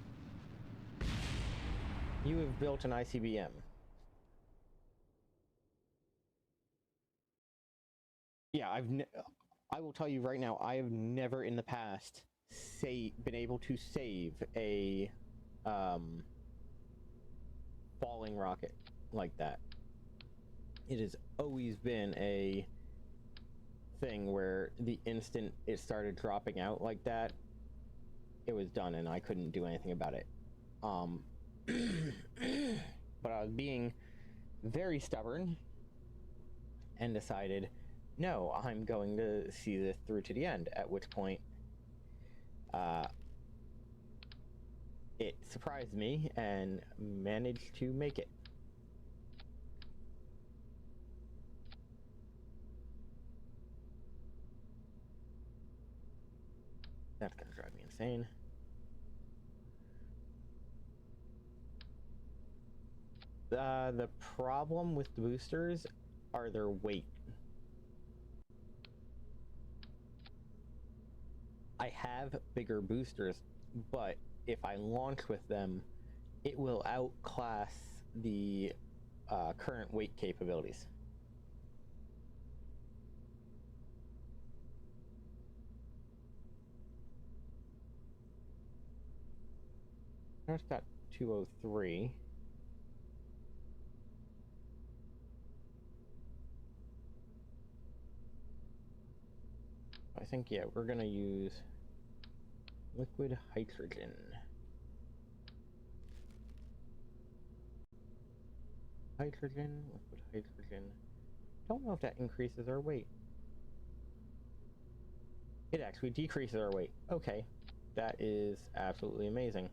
you have built an ICBM. Yeah, I will tell you right now, I have never in the past been able to save a falling rocket like that. It has always been a thing where the instant it started dropping out like that, it was done and I couldn't do anything about it. But I was being very stubborn and decided, no, I'm going to see this through to the end, at which point it surprised me and managed to make it. That's gonna drive me insane. The problem with the boosters are their weight. I have bigger boosters, but if I launch with them, it will outclass the current weight capabilities. I've got 203. I think, yeah, we're gonna use liquid hydrogen. Liquid hydrogen. Don't know if that increases our weight. It actually decreases our weight. Okay, that is absolutely amazing.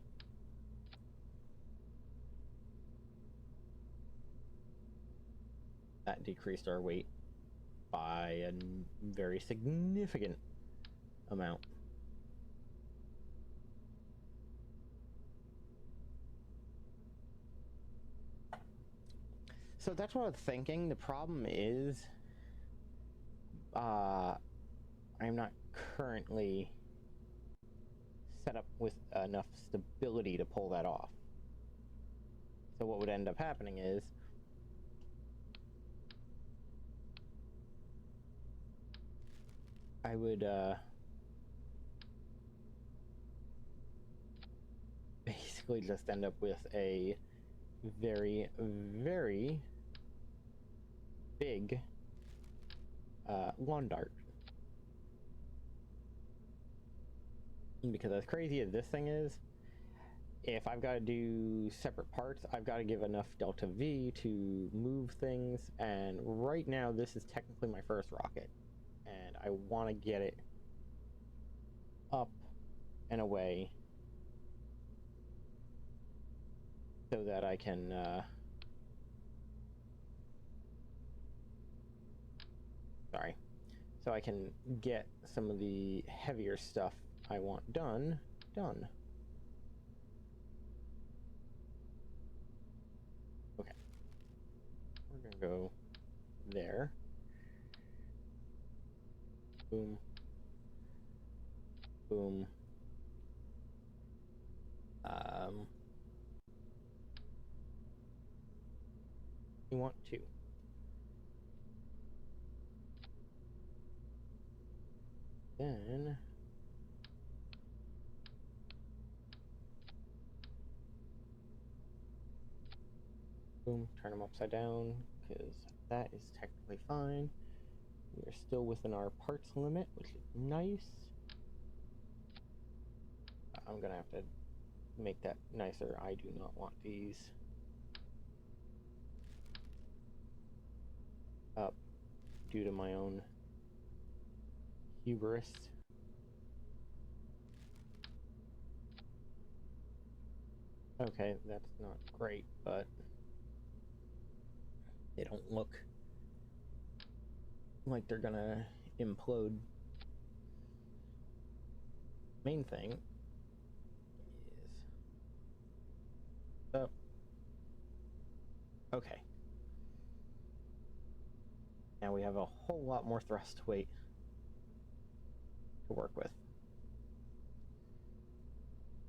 That decreased our weight by a very significant amount. So that's what I was thinking. The problem is, I'm not currently set up with enough stability to pull that off. So what would end up happening is, I would basically just end up with a very, very big lawn dart. Because as crazy as this thing is, if I've got to do separate parts, I've got to give enough delta V to move things, and right now this is technically my first rocket, and I want to get it up and away so that I can so I can get some of the heavier stuff I want done. Okay, we're gonna go there. Boom, boom. You want to. Then boom, turn them upside down, because that is technically fine. We are still within our parts limit, which is nice. I'm gonna have to make that nicer. I do not want these up due to my own hubris. Okay, that's not great, but they don't look like they're gonna implode. Main thing up. Okay. Now we have a whole lot more thrust weight to work with.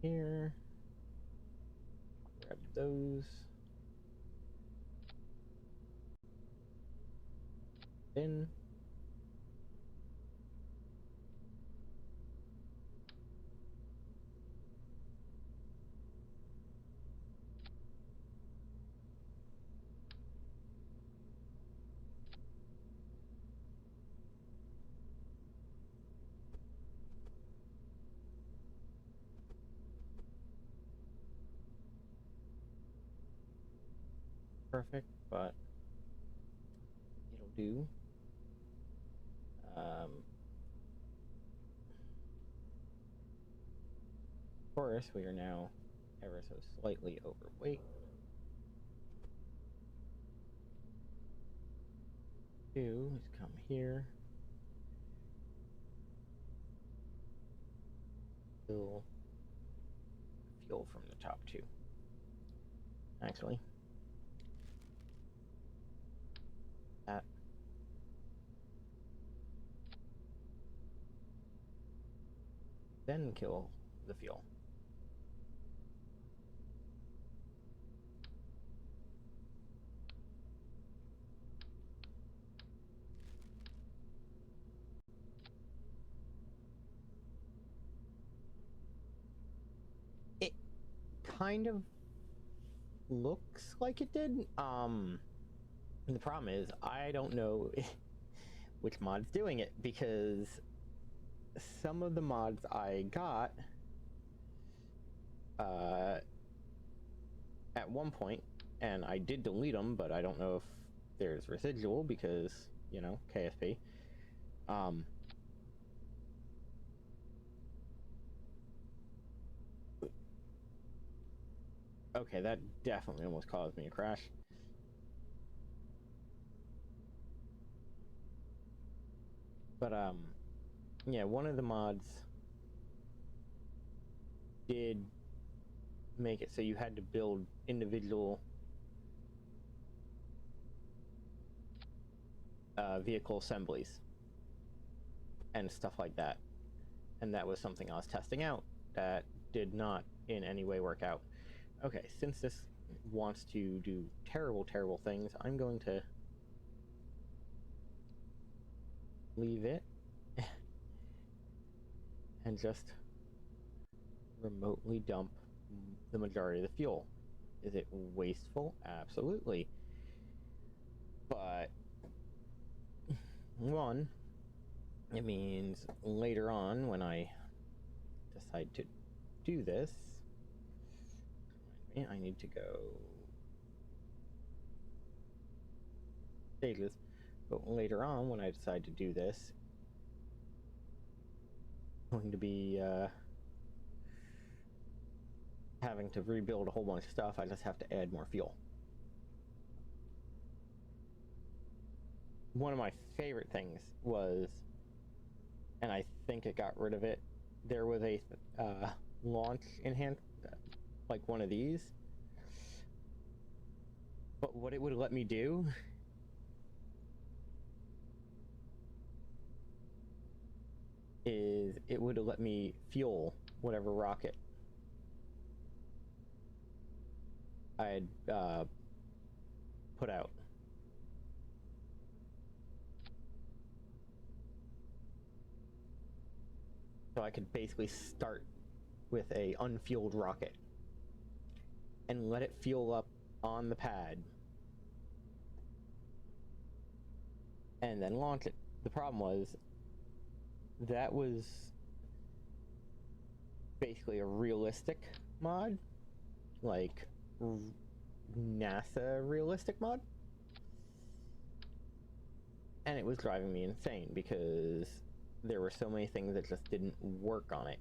Here. Grab those. In. Perfect, but it'll do. Of course, we are now ever so slightly overweight. Do is come here. Fill fuel from the top too. Actually, that. Then kill the fuel. It kind of looks like it did. The problem is I don't know which mod's doing it, because some of the mods I got at one point, and I did delete them, but I don't know if there's residual because, you know, KSP. Okay, that definitely almost caused me a crash. But, yeah, one of the mods did make it so you had to build individual vehicle assemblies and stuff like that. And that was something I was testing out that did not in any way work out. Okay, since this wants to do terrible, terrible things, I'm going to leave it and just remotely dump the majority of the fuel. Is it wasteful? Absolutely. But one, it means later on when I decide to do this, I need to go stages, but later on when I decide to do this, I'm going to be having to rebuild a whole bunch of stuff. I just have to add more fuel. One of my favorite things was, and I think it got rid of it, there was a launch enhance, like one of these, but what it would let me do is it would let me fuel whatever rocket I had put out. So I could basically start with a unfueled rocket and let it fuel up on the pad and then launch it. The problem was that was basically a realistic mod, like NASA realistic mod, and it was driving me insane because there were so many things that just didn't work on it.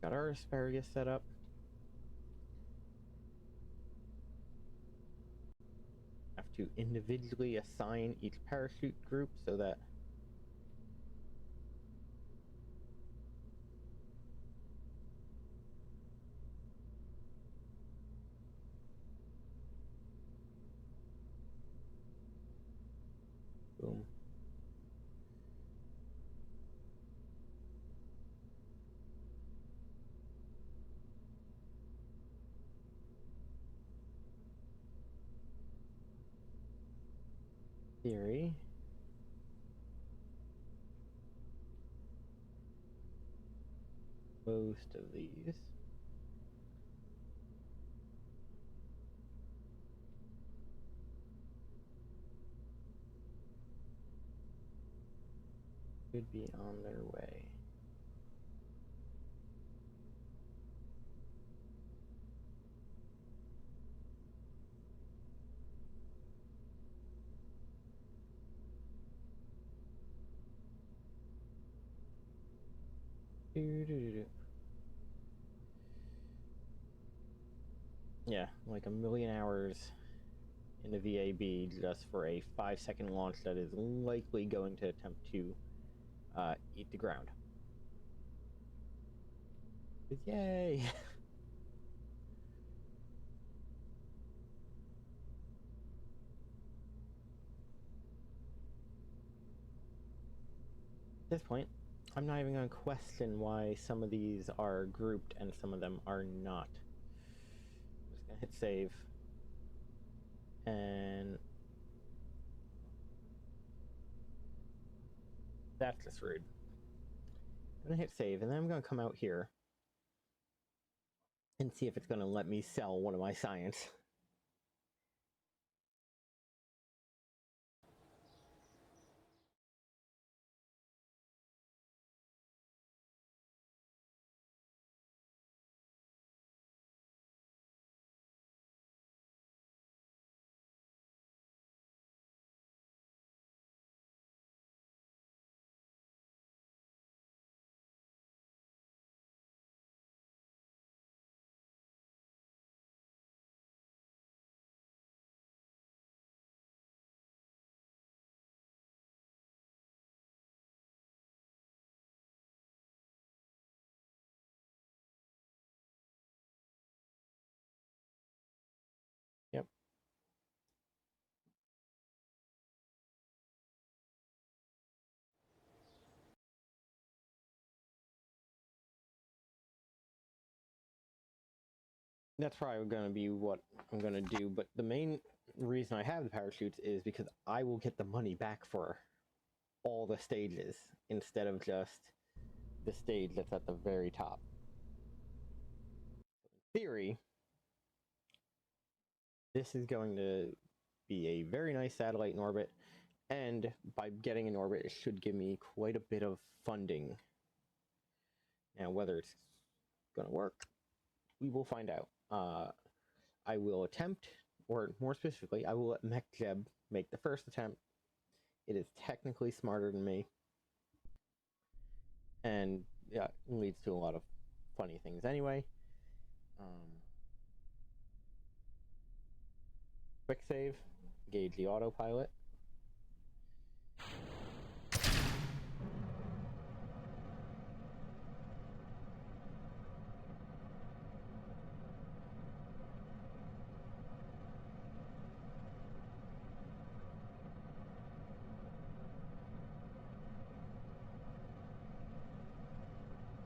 Got our asparagus set up. Have to individually assign each parachute group so that most of these. Should be on their way. Yeah, like a million hours in the VAB just for a 5-second launch that is likely going to attempt to eat the ground. Yay! At this point, I'm not even going to question why some of these are grouped and some of them are not. I'm just going to hit save. And that's just rude. I'm going to hit save, and then I'm going to come out here and see if it's going to let me sell one of my science. Yep. That's probably going to be what I'm going to do, but the main reason I have the parachutes is because I will get the money back for all the stages instead of just the stage that's at the very top. In theory, this is going to be a very nice satellite in orbit, and by getting in orbit, it should give me quite a bit of funding. Now, whether it's going to work, we will find out. I will attempt, or more specifically, I will let MechJeb make the first attempt. It is technically smarter than me, and yeah, it leads to a lot of funny things anyway. Quick save, engage the autopilot.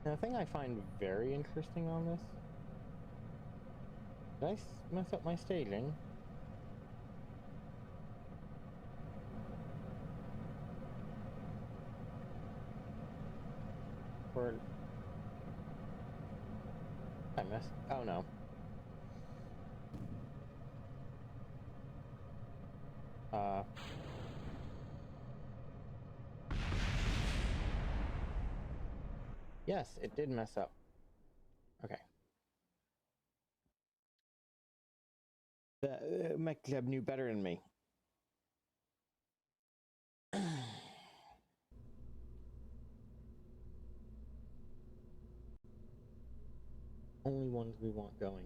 Now, the thing I find very interesting on this, did I mess up my staging? Or I messed, oh no. Yes, it did mess up. Okay. The MechJeb knew better than me. Only ones we want going.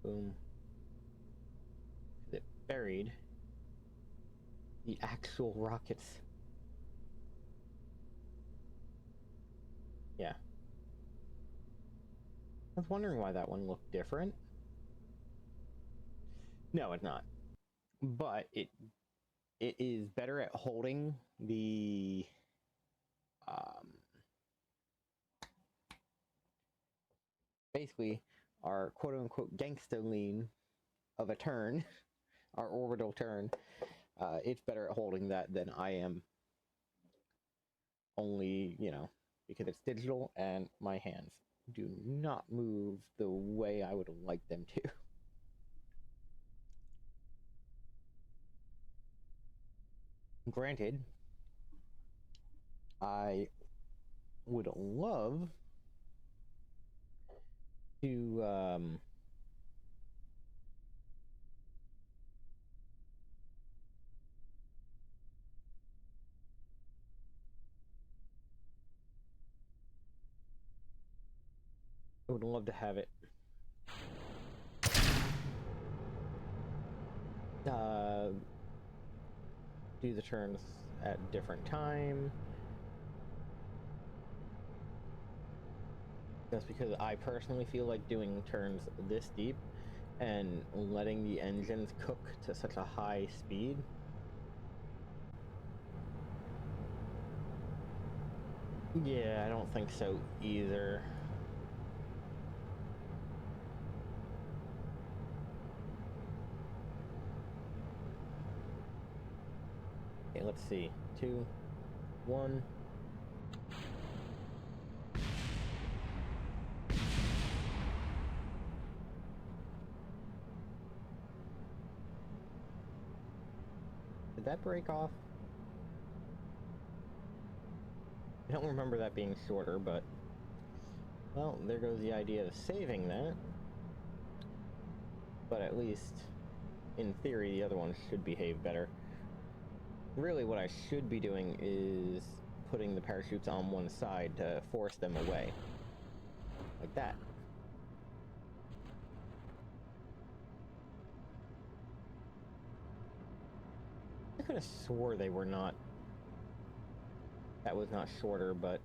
Boom. It buried the actual rockets. Yeah. I was wondering why that one looked different. No, it's not. But it is better at holding the basically our quote unquote gangsta lean of a turn, our orbital turn, it's better at holding that than I am. Only, you know, because it's digital and my hands do not move the way I would like them to. Granted, I would love to I would love to have it do the turns at different time. That's because I personally feel like doing turns this deep and letting the engines cook to such a high speed. Yeah, I don't think so either. Okay, let's see. 2, 1. Did that break off? I don't remember that being shorter, but... Well, there goes the idea of saving that. But at least, in theory, the other one should behave better. Really, what I should be doing is putting the parachutes on one side to force them away. Like that. I could have swore they were not... That was not shorter, but...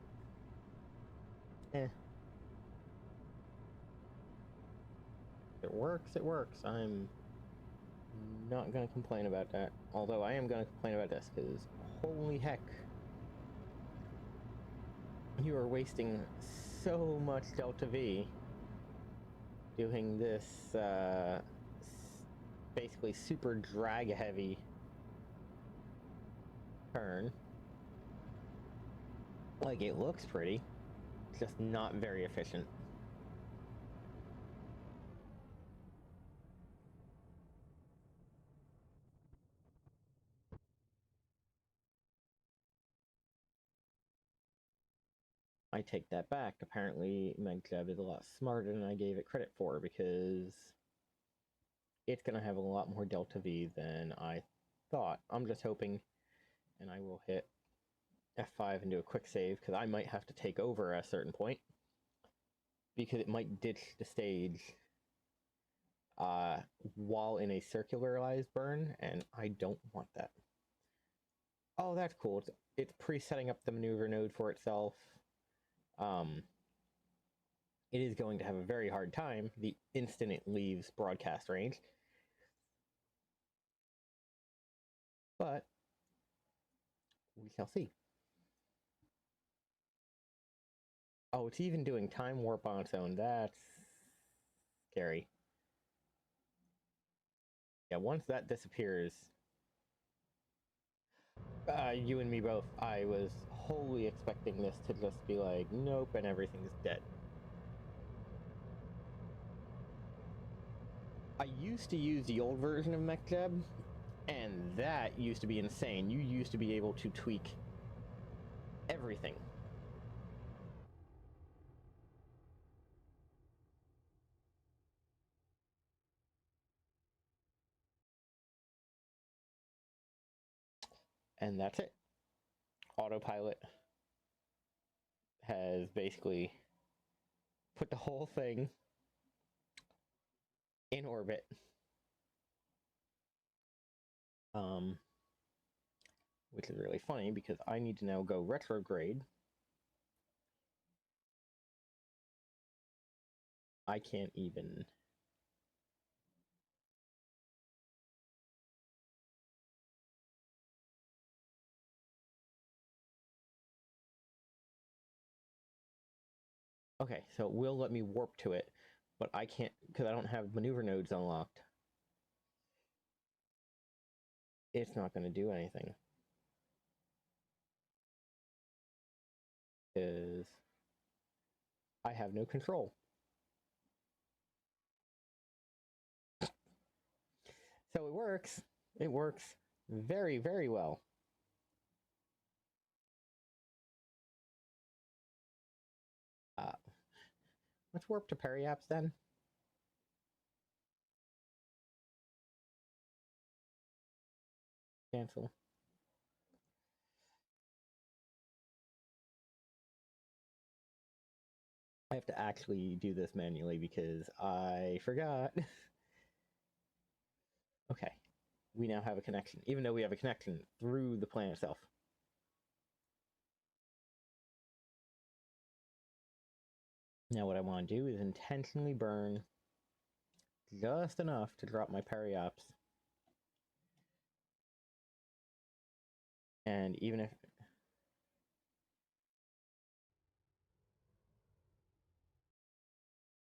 Eh. If it works, it works. I'm not gonna complain about that. Although I am gonna complain about this, because holy heck. You are wasting so much Delta V doing this, basically super drag-heavy turn. Like, it looks pretty, just not very efficient. I take that back. Apparently, MegJeb is a lot smarter than I gave it credit for, because it's going to have a lot more Delta V than I thought. I'm just hoping, and I will hit F5 and do a quick save, because I might have to take over at a certain point, because it might ditch the stage while in a circularized burn, and I don't want that. Oh, that's cool. It's pre-setting up the maneuver node for itself. It is going to have a very hard time the instant it leaves broadcast range. But we shall see. Oh, it's even doing time warp on its own. That's scary. Yeah, once that disappears, you and me both, I was wholly expecting this to just be like, nope, and everything's dead. I used to use the old version of MechJeb, and that used to be insane. You used to be able to tweak everything. And that's it. Autopilot has basically put the whole thing in orbit. Which is really funny because I need to now go retrograde. I can't even... Okay, so it will let me warp to it, but I can't, because I don't have maneuver nodes unlocked. it's not going to do anything. Because I have no control. So it works. It works very, very well. Let's warp to Periapps then. Cancel. I have to actually do this manually because I forgot. Okay. We now have a connection, even though we have a connection through the planet itself. Now what I want to do is intentionally burn just enough to drop my Periapps. And even if...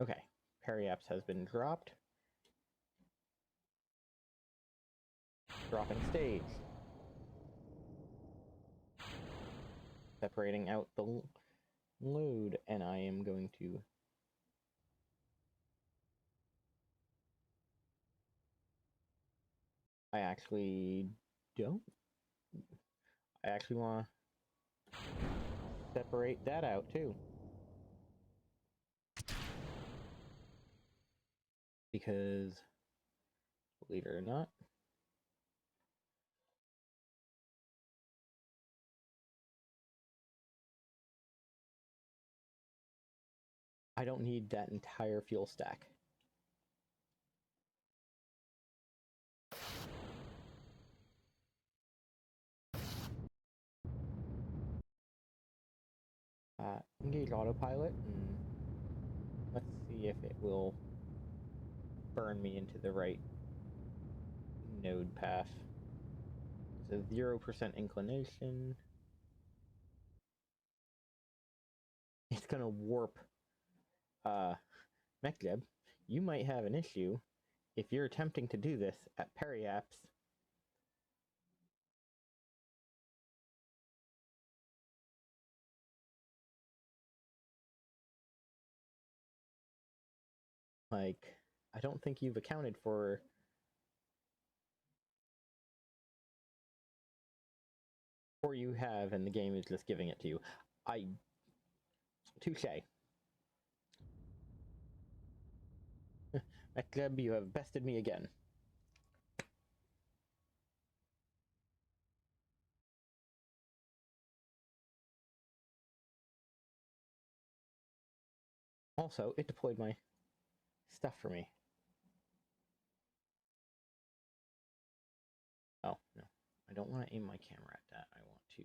Okay, Periapps has been dropped. Dropping stage. Separating out the load, and I am going to... I actually don't. I actually want to separate that out too. Because, believe it or not, I don't need that entire fuel stack. Engage autopilot, and let's see if it will burn me into the right node path. It's a 0% inclination. It's gonna warp. Mekjeb, you might have an issue if you're attempting to do this at Periapps. Like, I don't think you've accounted for... Or you have, and the game is just giving it to you. Touche. Mekjeb, you have bested me again. Also, it deployed my stuff for me. Oh, no. I don't want to aim my camera at that. I want to...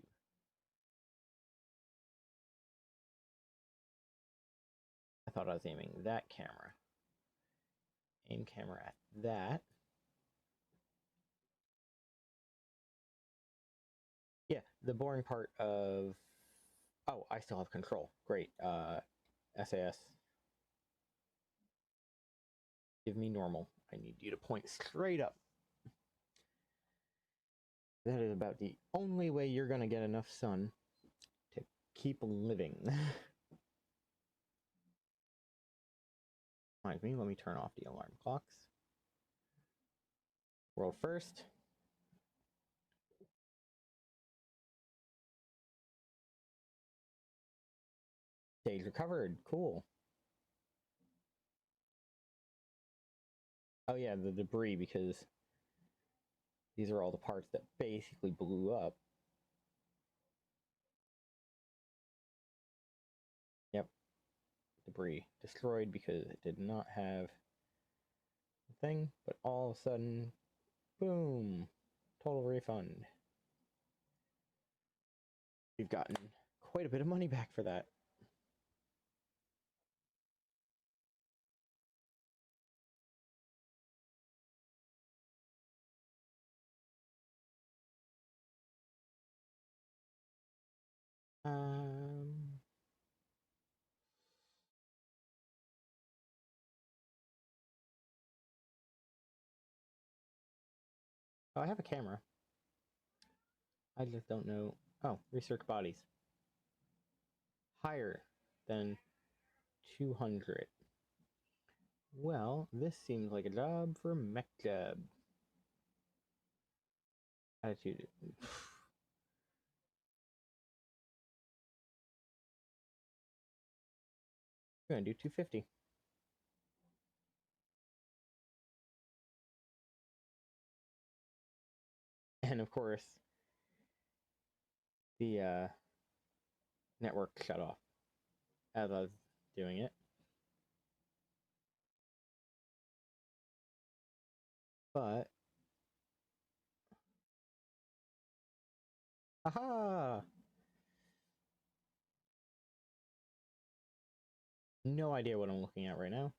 I thought I was aiming that camera. Aim camera at that. Yeah, the boring part of... Oh, I still have control. Great. SAS. Give me normal. I need you to point straight up. That is about the only way you're going to get enough sun to keep living. Reminds me, let me turn off the alarm clocks. World first. Stage recovered. Cool. Oh yeah, the debris, because these are all the parts that basically blew up. Yep. Debris. Destroyed because it did not have a thing, but all of a sudden, boom. Total refund. We've gotten quite a bit of money back for that. Oh, I have a camera. I just don't know. Oh, research bodies. Higher than 200. Well, this seems like a job for MechJab. Attitude. We're gonna do 250. And of course, the network shut off as I was doing it. But aha! No idea what I'm looking at right now.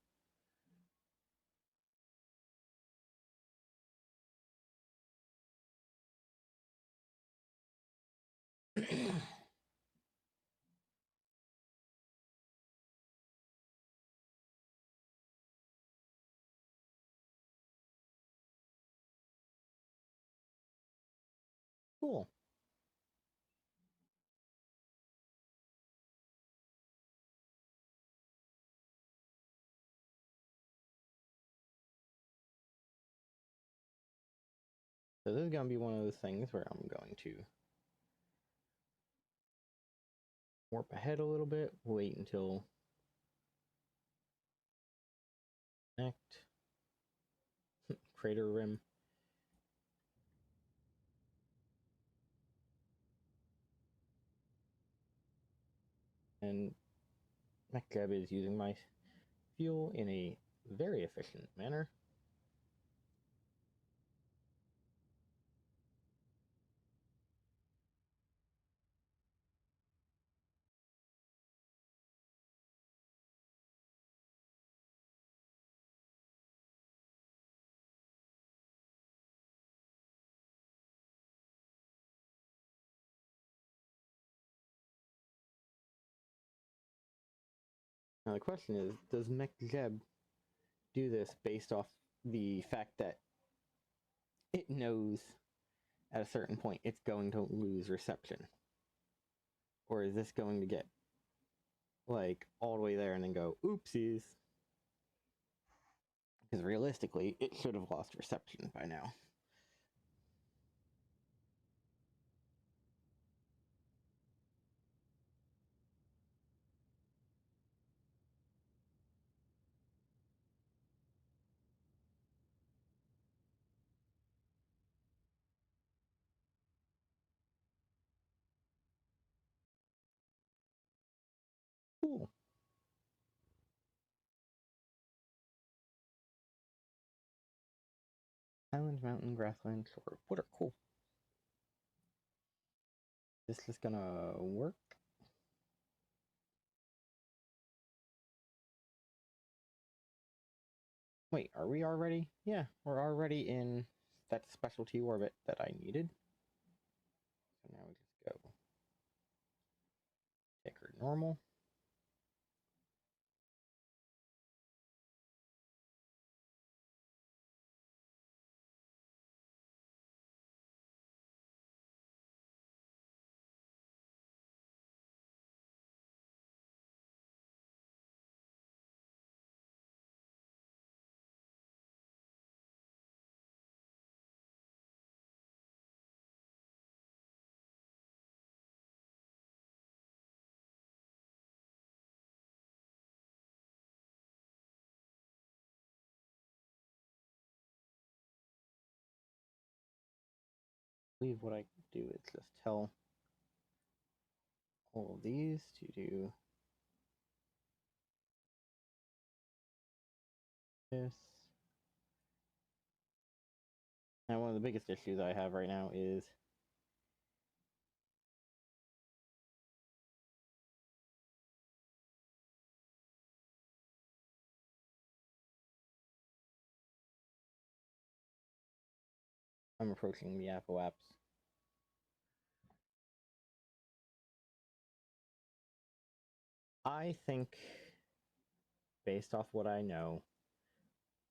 Cool. So this is going to be one of those things where I'm going to warp ahead a little bit, wait until connect, crater rim, and MechJab is using my fuel in a very efficient manner. Now the question is, does MechJab do this based off the fact that it knows at a certain point it's going to lose reception? Or is this going to get like all the way there and then go, oopsies? Because realistically, it should have lost reception by now. Cool. Island, mountain, grassland, shore. What are cool? This is gonna work. Wait, are we already? Yeah, we're already in that specialty orbit that I needed. So now we just go ticker normal. I believe what I do is just tell all of these to do this. Now, one of the biggest issues I have right now is I'm approaching the Apple apps. I think, based off what I know,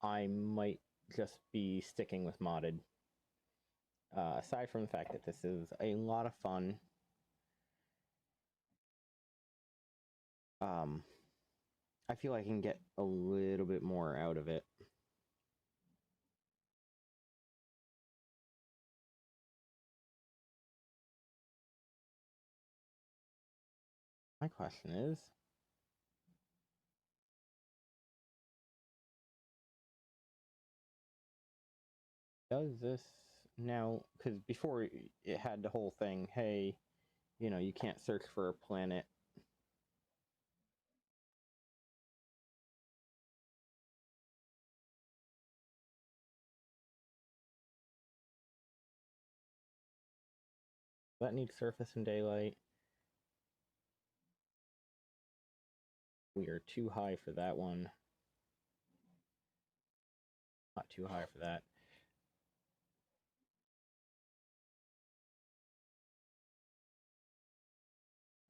I might just be sticking with modded. aside from the fact that this is a lot of fun, I feel I can get a little bit more out of it. My question is, does this now, because before it had the whole thing, hey, you know, you can't search for a planet. That needs surface and daylight. We are too high for that one. Not too high for that.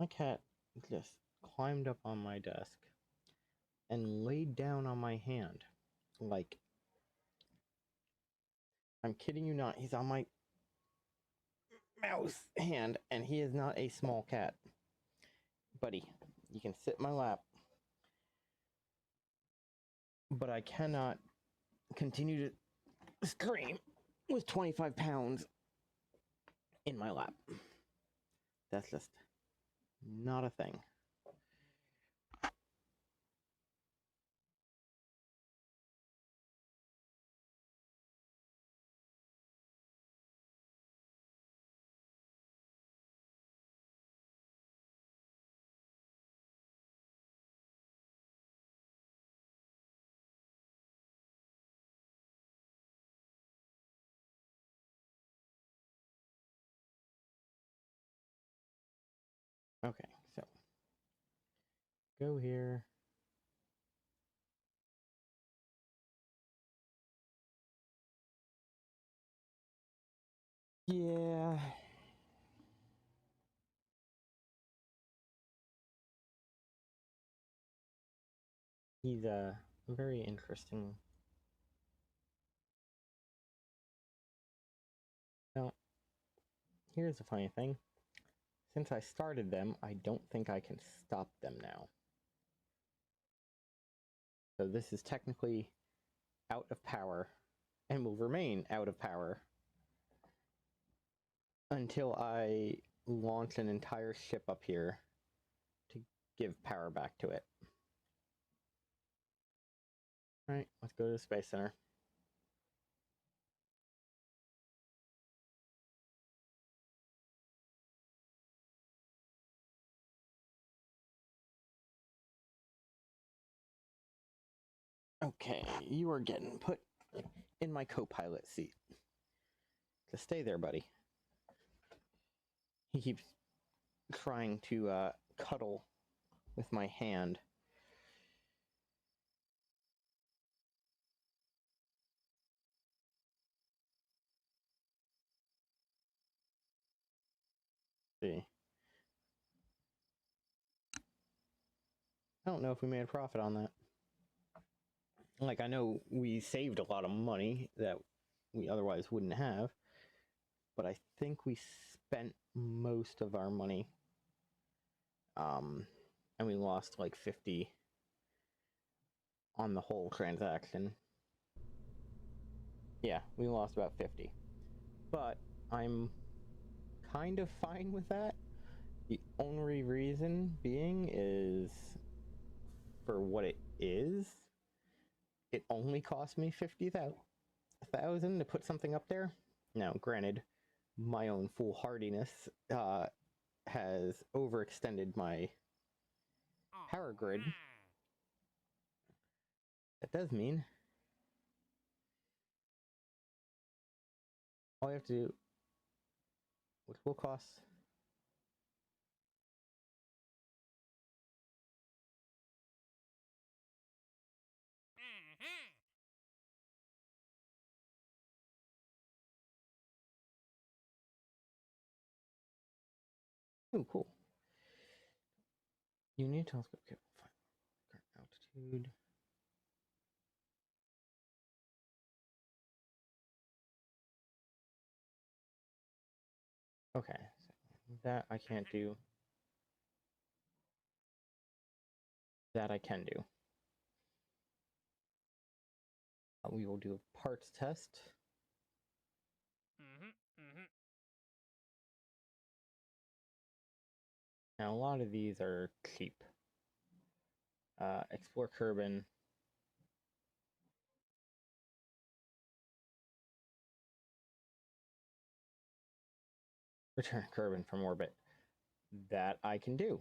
My cat just climbed up on my desk and laid down on my hand. Like, I'm kidding you not, he's on my mouse hand, and he is not a small cat. Buddy, you can sit in my lap. But I cannot continue to scream with 25 pounds in my lap. That's just not a thing. Okay, so go here. Yeah. He's very interesting. Now, here's the funny thing. Since I started them, I don't think I can stop them now. So this is technically out of power and will remain out of power until I launch an entire ship up here to give power back to it. Alright, let's go to the Space Center. Okay, you are getting put in my co-pilot seat. So stay there, buddy. He keeps trying to cuddle with my hand. See. I don't know if we made a profit on that. Like, I know we saved a lot of money that we otherwise wouldn't have, but I think we spent most of our money. And we lost like 50 on the whole transaction. Yeah, we lost about 50. But I'm kind of fine with that. The only reason being is for what it is. It only cost me 50,000 to put something up there. Now, granted, my own foolhardiness has overextended my power grid. That does mean all you have to do, which will cost oh, cool. You need a telescope. Okay, fine. Current altitude. Okay, so that I can't do. That I can do. We will do a parts test. Now, a lot of these are cheap. Explore Kerbin. Return Kerbin from orbit. That I can do.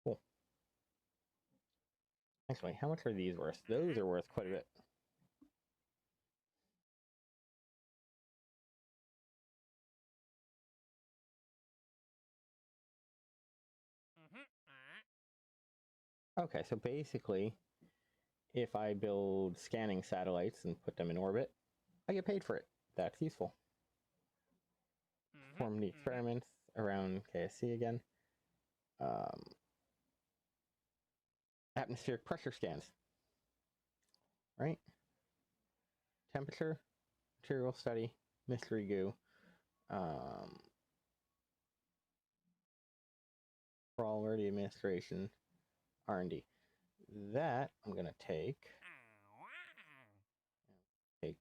Cool. Actually, how much are these worth? Those are worth quite a bit. Okay, so basically, if I build scanning satellites and put them in orbit, I get paid for it. That's useful. Perform the experiments around KSC again. Atmospheric pressure scans. Right? Temperature, material study, mystery goo. Priority administration, R&D. That I'm gonna take. Is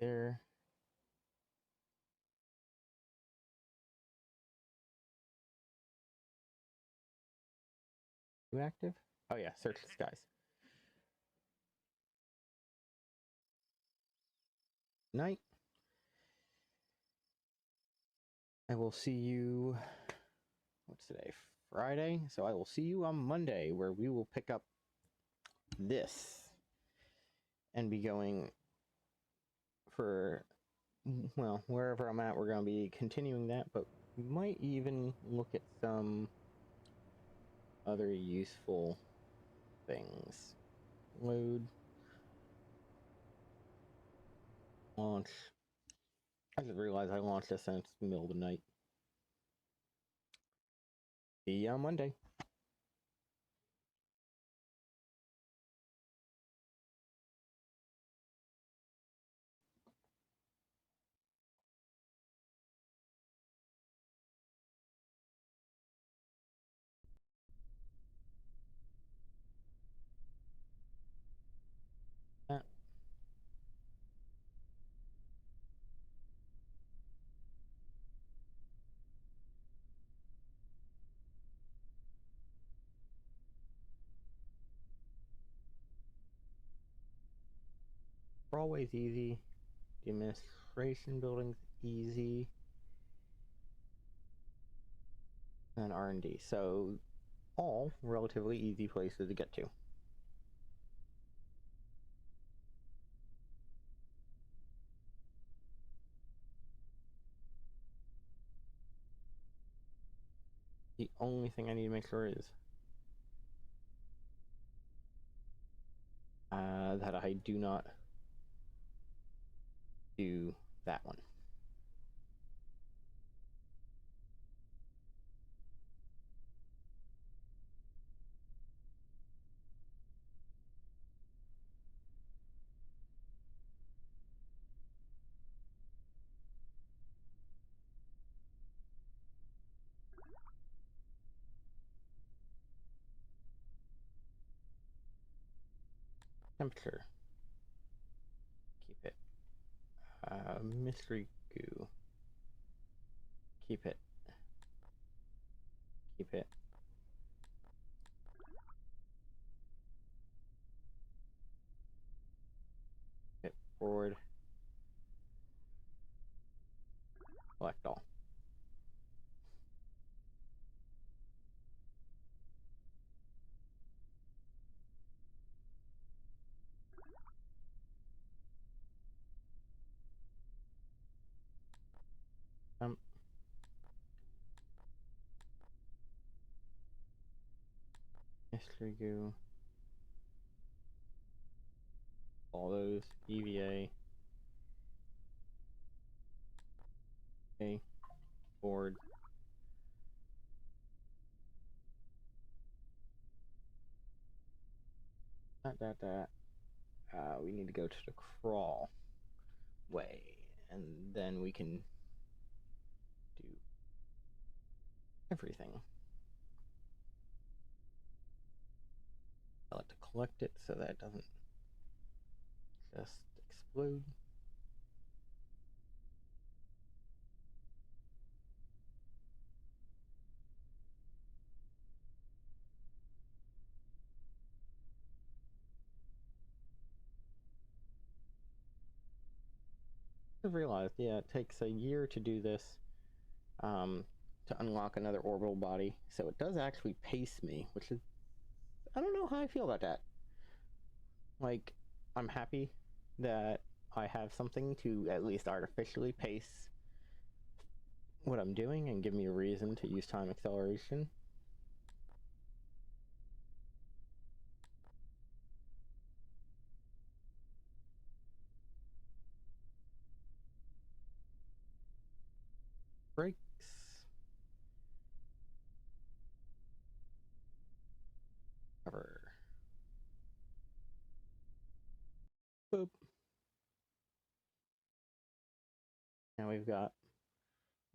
there? Who active? Oh yeah, search the skies. Night. I will see you. What's today? Friday. So I will see you on Monday, where we will pick up this and be going for, well, wherever I'm at, we're going to be continuing that, but we might even look at some other useful things. Load. Launch. I just realized I launched this and it's the middle of the night. See you on Monday. We're always easy. The administration building's easy. And R&D. So all relatively easy places to get to. The only thing I need to make sure is that I do not do that one. Temperature. Keep it. Mystery goo. Keep it. Keep it. Hit forward. Select all. Mystery goo. All those. EVA. Okay. Forward. We need to go to the crawl way, and then we can do everything. I like to collect it so that it doesn't just explode. I realized, yeah, it takes a year to do this, to unlock another orbital body. So it does actually pace me, which is, I don't know how I feel about that. Like, I'm happy that I have something to at least artificially pace what I'm doing and give me a reason to use time acceleration. Brakes. Cover. Boop. Now we've got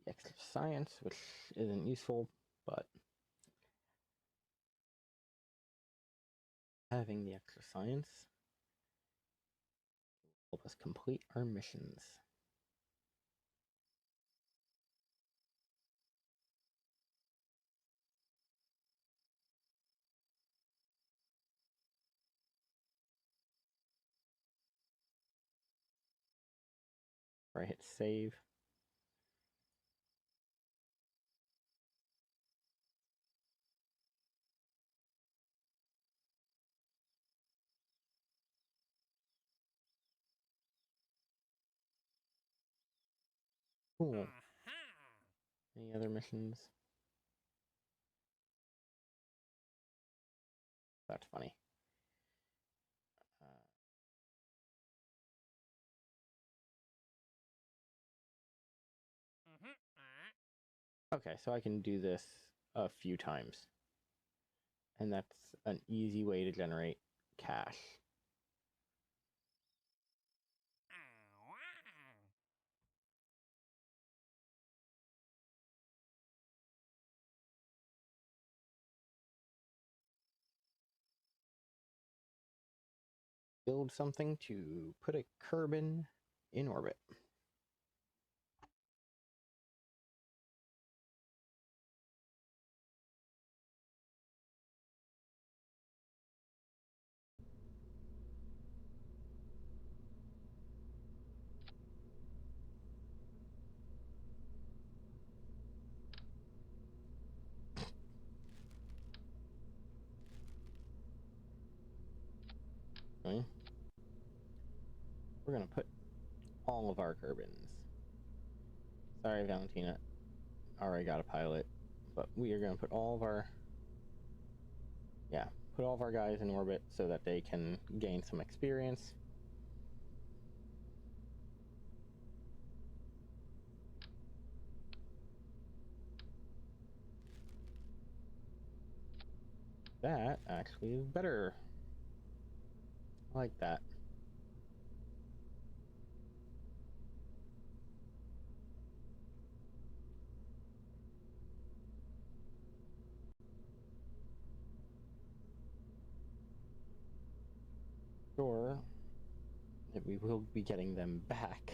the extra science, which isn't useful, but having the extra science will help us complete our missions. Before I hit save. Cool. Any other missions? That's funny. Okay, so I can do this a few times. And that's an easy way to generate cash. Build something to put a Kerbin in orbit. Okay. We're gonna put all of our Kerbins. Sorry, Valentina. Already got a pilot. But we are gonna put all of our... Yeah, put all of our guys in orbit so that they can gain some experience. That actually is better. I like that. Sure that we will be getting them back.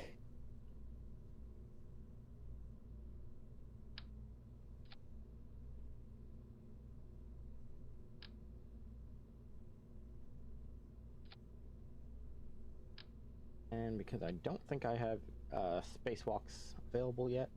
And because I don't think I have spacewalks available yet.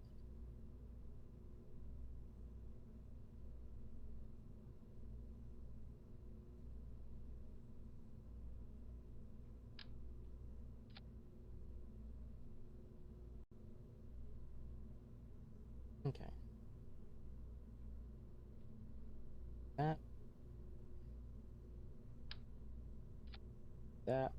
Okay. That. That.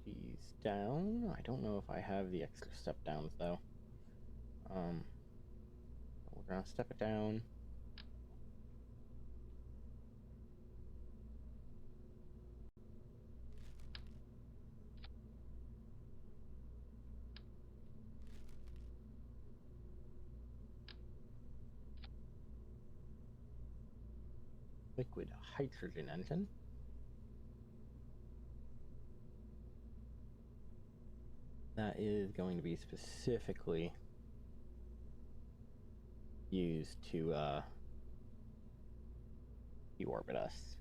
these down. I don't know if I have the extra step downs though. We're gonna step it down. Liquid hydrogen engine. That is going to be specifically used to deorbit us.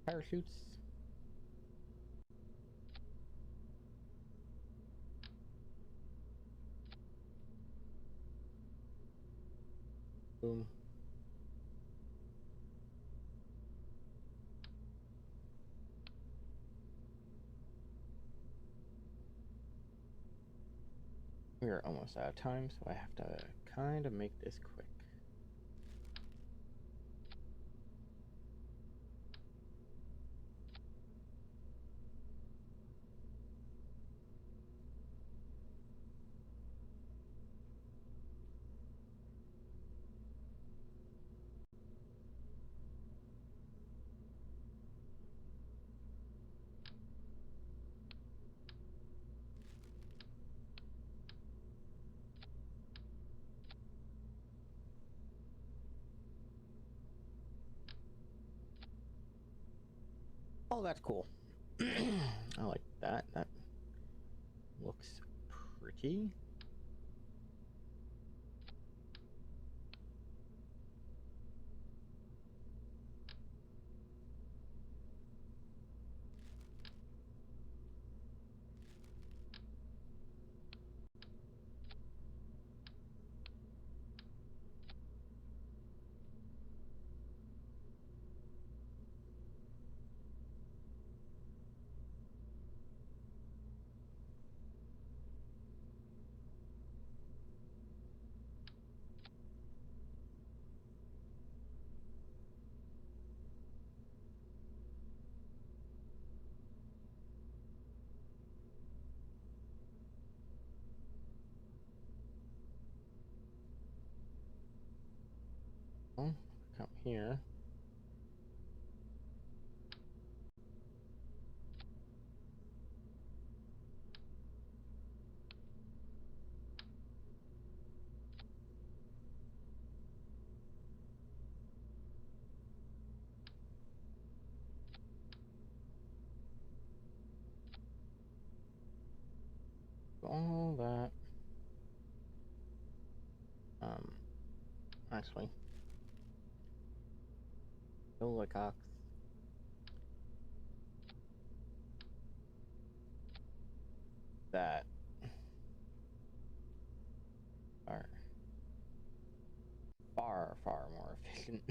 Parachutes. Boom. We are almost out of time, so I have to kind of make this quick. Oh, that's cool. I like that. That looks pretty. Come here. All that. Actually, silicox. That are far more efficient.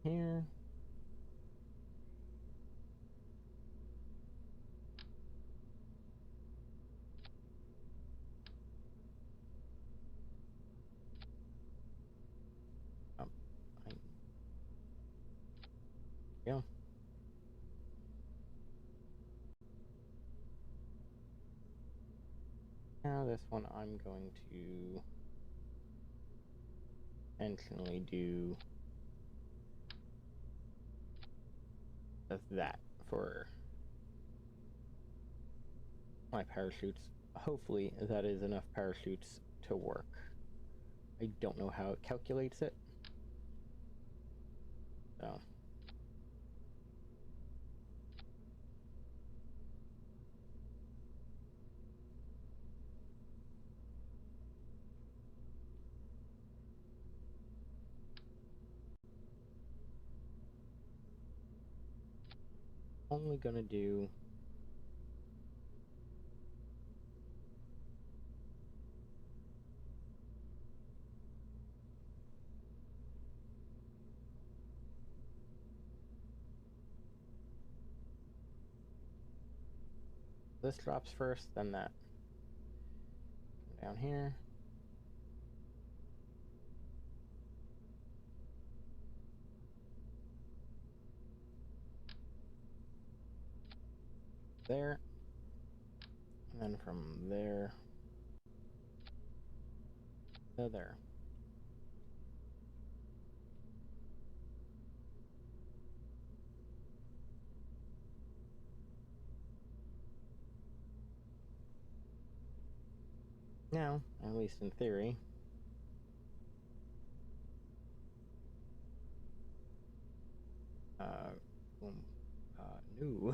Here. I, yeah. Now this one I'm going to intentionally do that for my parachutes. Hopefully that is enough parachutes to work. I don't know how it calculates it. So only gonna do this drops first, then that. Come down here. There. And then from there to there. Now, at least in theory, boom, new.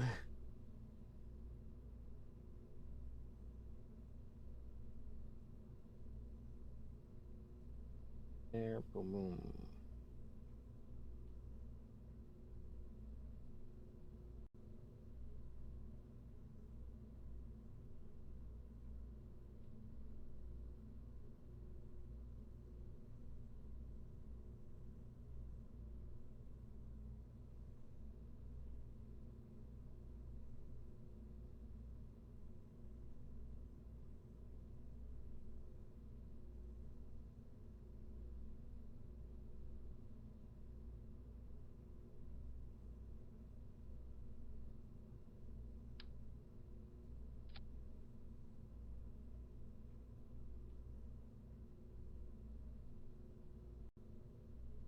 There, boom, boom.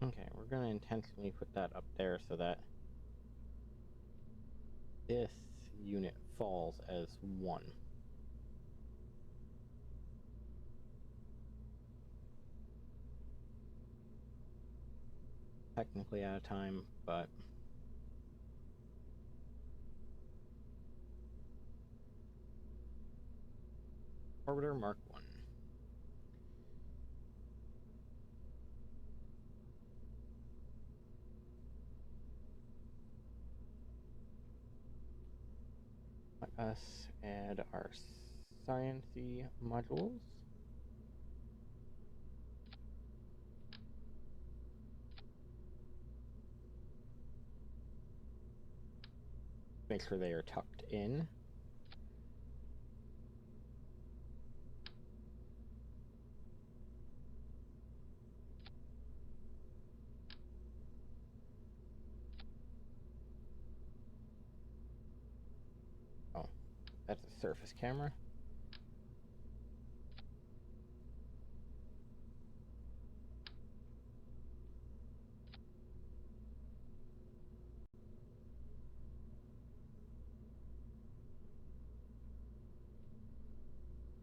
Okay, we're gonna intentionally put that up there so that this unit falls as 1. Technically out of time, but Orbiter Mark 1. Let us add our sciencey modules. Make sure they are tucked in. Oh, that's a surface camera.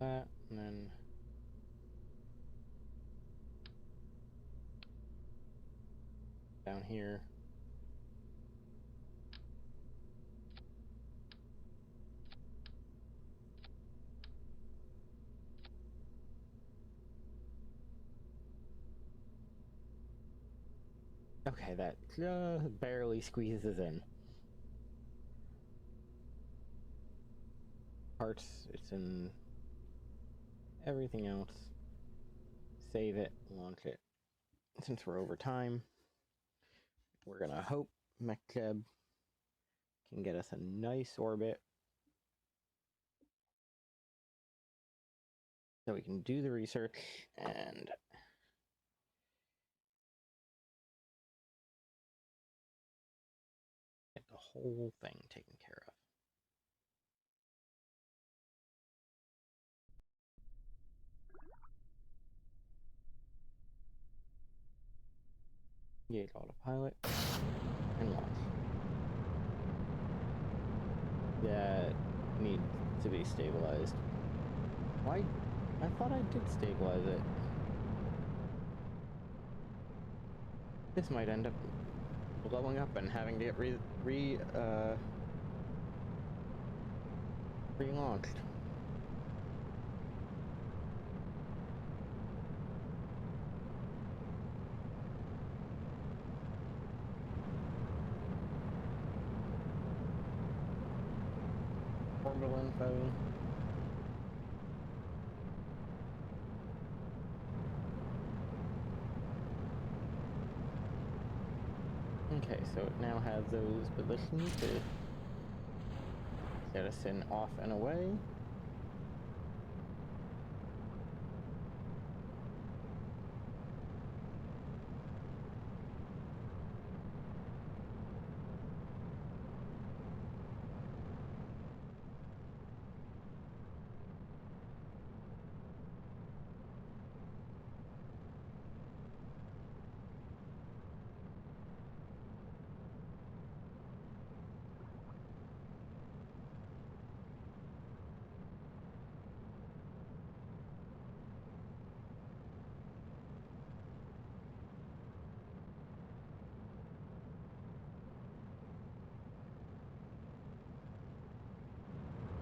That, and then down here. Okay, that just barely squeezes in. Parts, it's in everything else. Save it, launch it. Since we're over time, we're gonna hope MechJeb can get us a nice orbit so we can do the research and get the whole thing taken care of. Engage autopilot and launch. That needs to be stabilized. Why? I thought I did stabilize it. This might end up blowing up and having to get relaunched. Orbital info. Okay, so it now has those positions to Get us in, off, and away.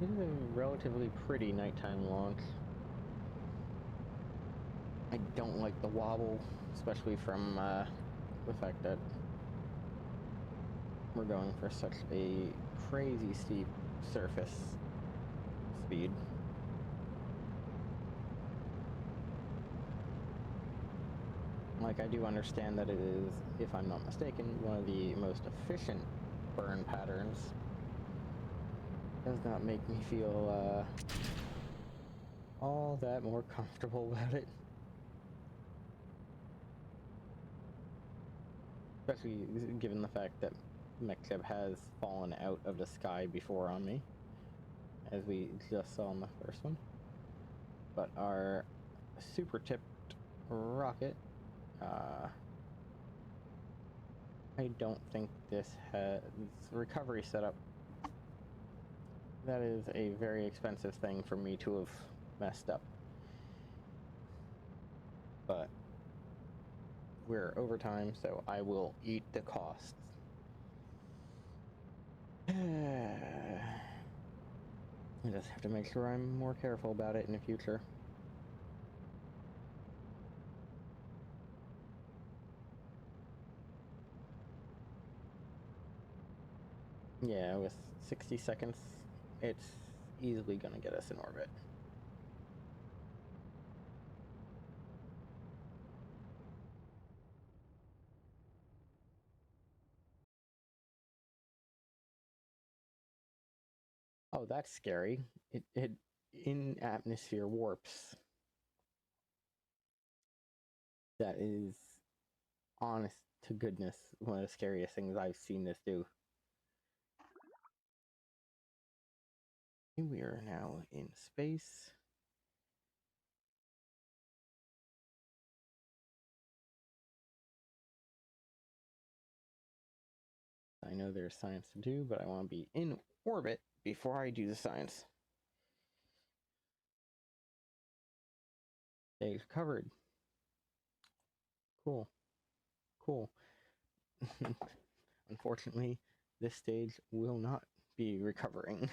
It is a relatively pretty nighttime launch. I don't like the wobble, especially from the fact that we're going for such a crazy steep surface speed. Like, I do understand that it is, if I'm not mistaken, one of the most efficient burn patterns. Does not make me feel all that more comfortable about it. Especially given the fact that Meksheb has fallen out of the sky before on me, as we just saw in the first one. But our super tipped rocket, I don't think this has recovery setup. That is a very expensive thing for me to have messed up. But we're over time, so I will eat the costs. I just have to make sure I'm more careful about it in the future. Yeah, with 60 seconds, it's easily gonna get us in orbit. Oh, that's scary. It in atmosphere warps. That is, honest to goodness, one of the scariest things I've seen this do. We are now in space. I know there's science to do, but I want to be in orbit before I do the science. Stage covered. Cool. Cool. Unfortunately, this stage will not be recovering.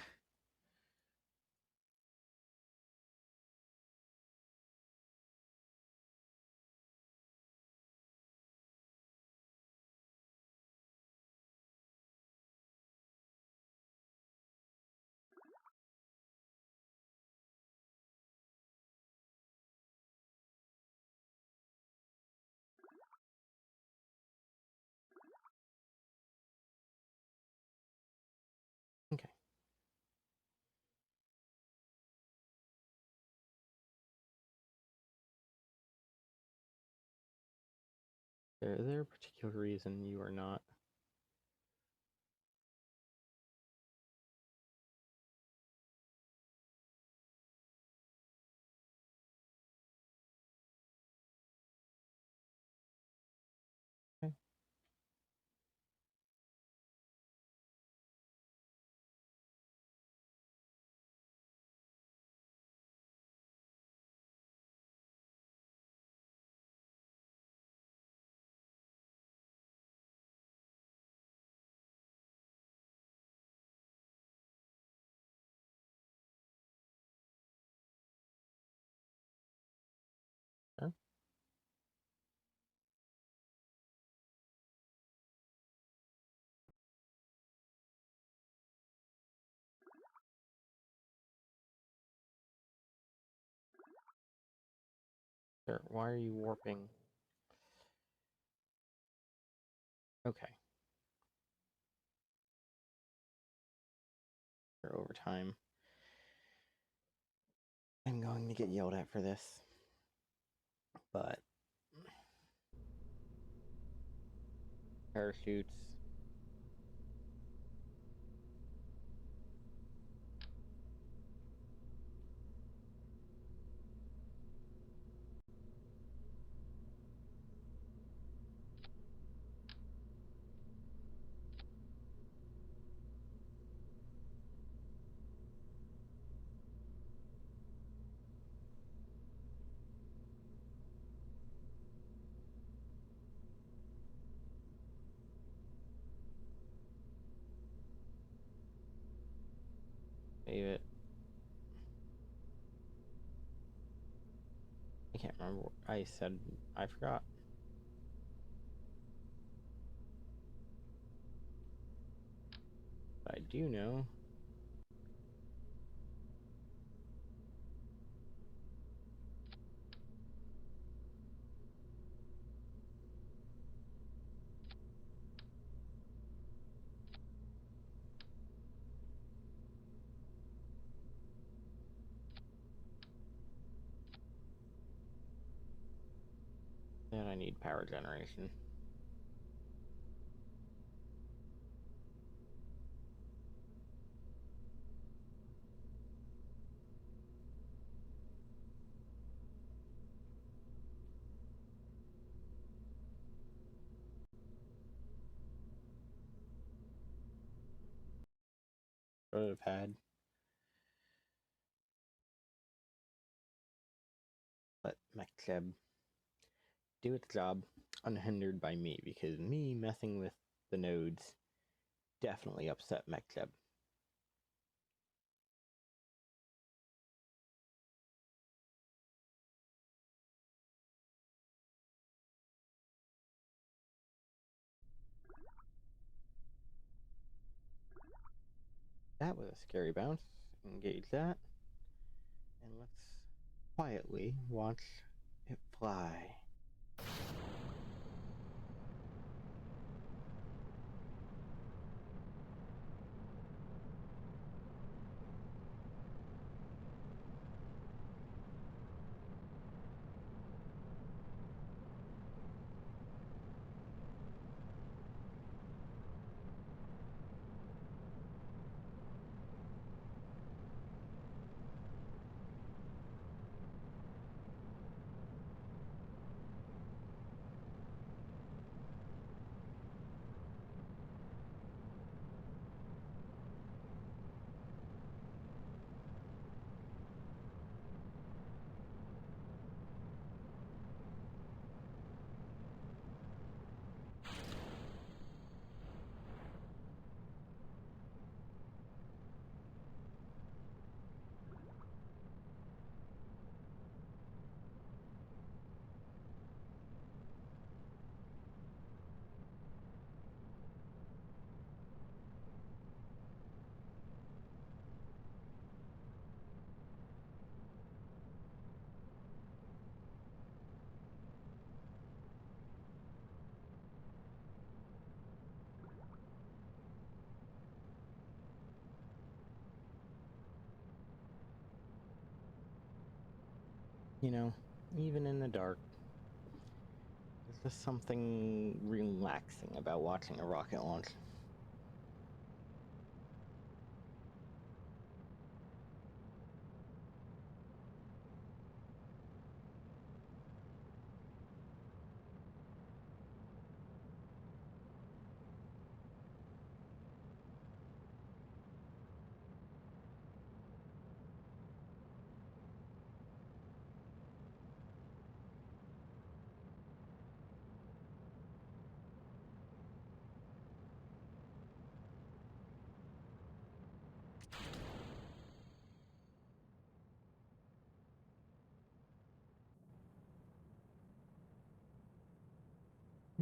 Okay. Is there a particular reason you are not? Okay. Huh? Sure. Why are you warping? Okay. You're over more time. I'm going to get yelled at for this. But parachutes. Save it. I can't remember what I said. I forgot. But I do know. That I need power generation. Should have had. Let MechCleb do its job unhindered by me, because me messing with the nodes definitely upset MechCleb. That was a scary bounce. Engage that. And let's quietly watch it fly. You know, even in the dark, there's just something relaxing about watching a rocket launch.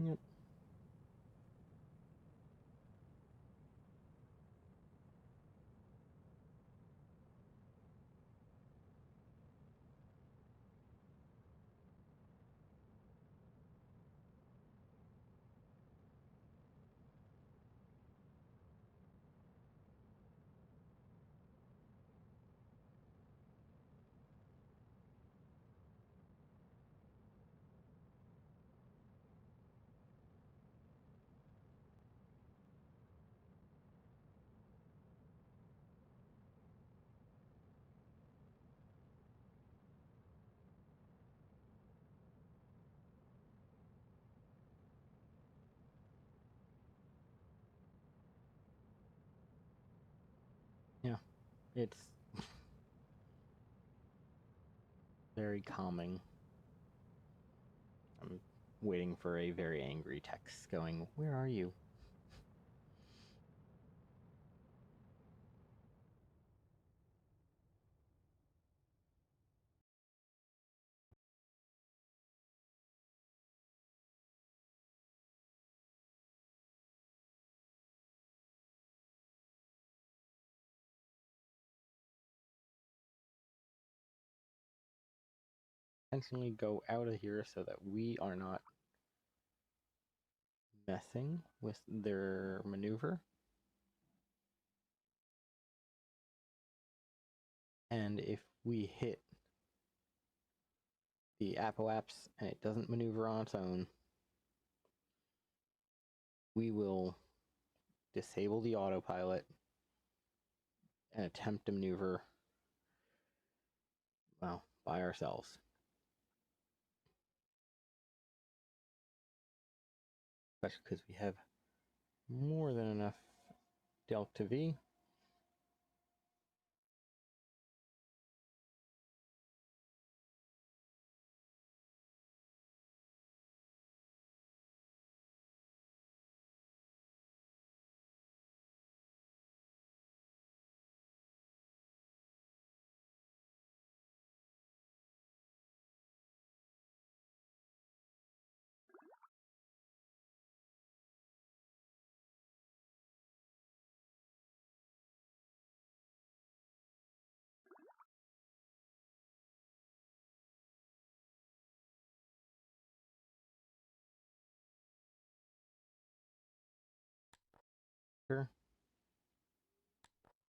Yep. It's very calming. I'm waiting for a very angry text going, "Where are you?" Intentionally go out of here so that we are not messing with their maneuver. And if we hit the apoaps and it doesn't maneuver on its own, we will disable the autopilot and attempt to maneuver, well, by ourselves. Especially because we have more than enough delta V.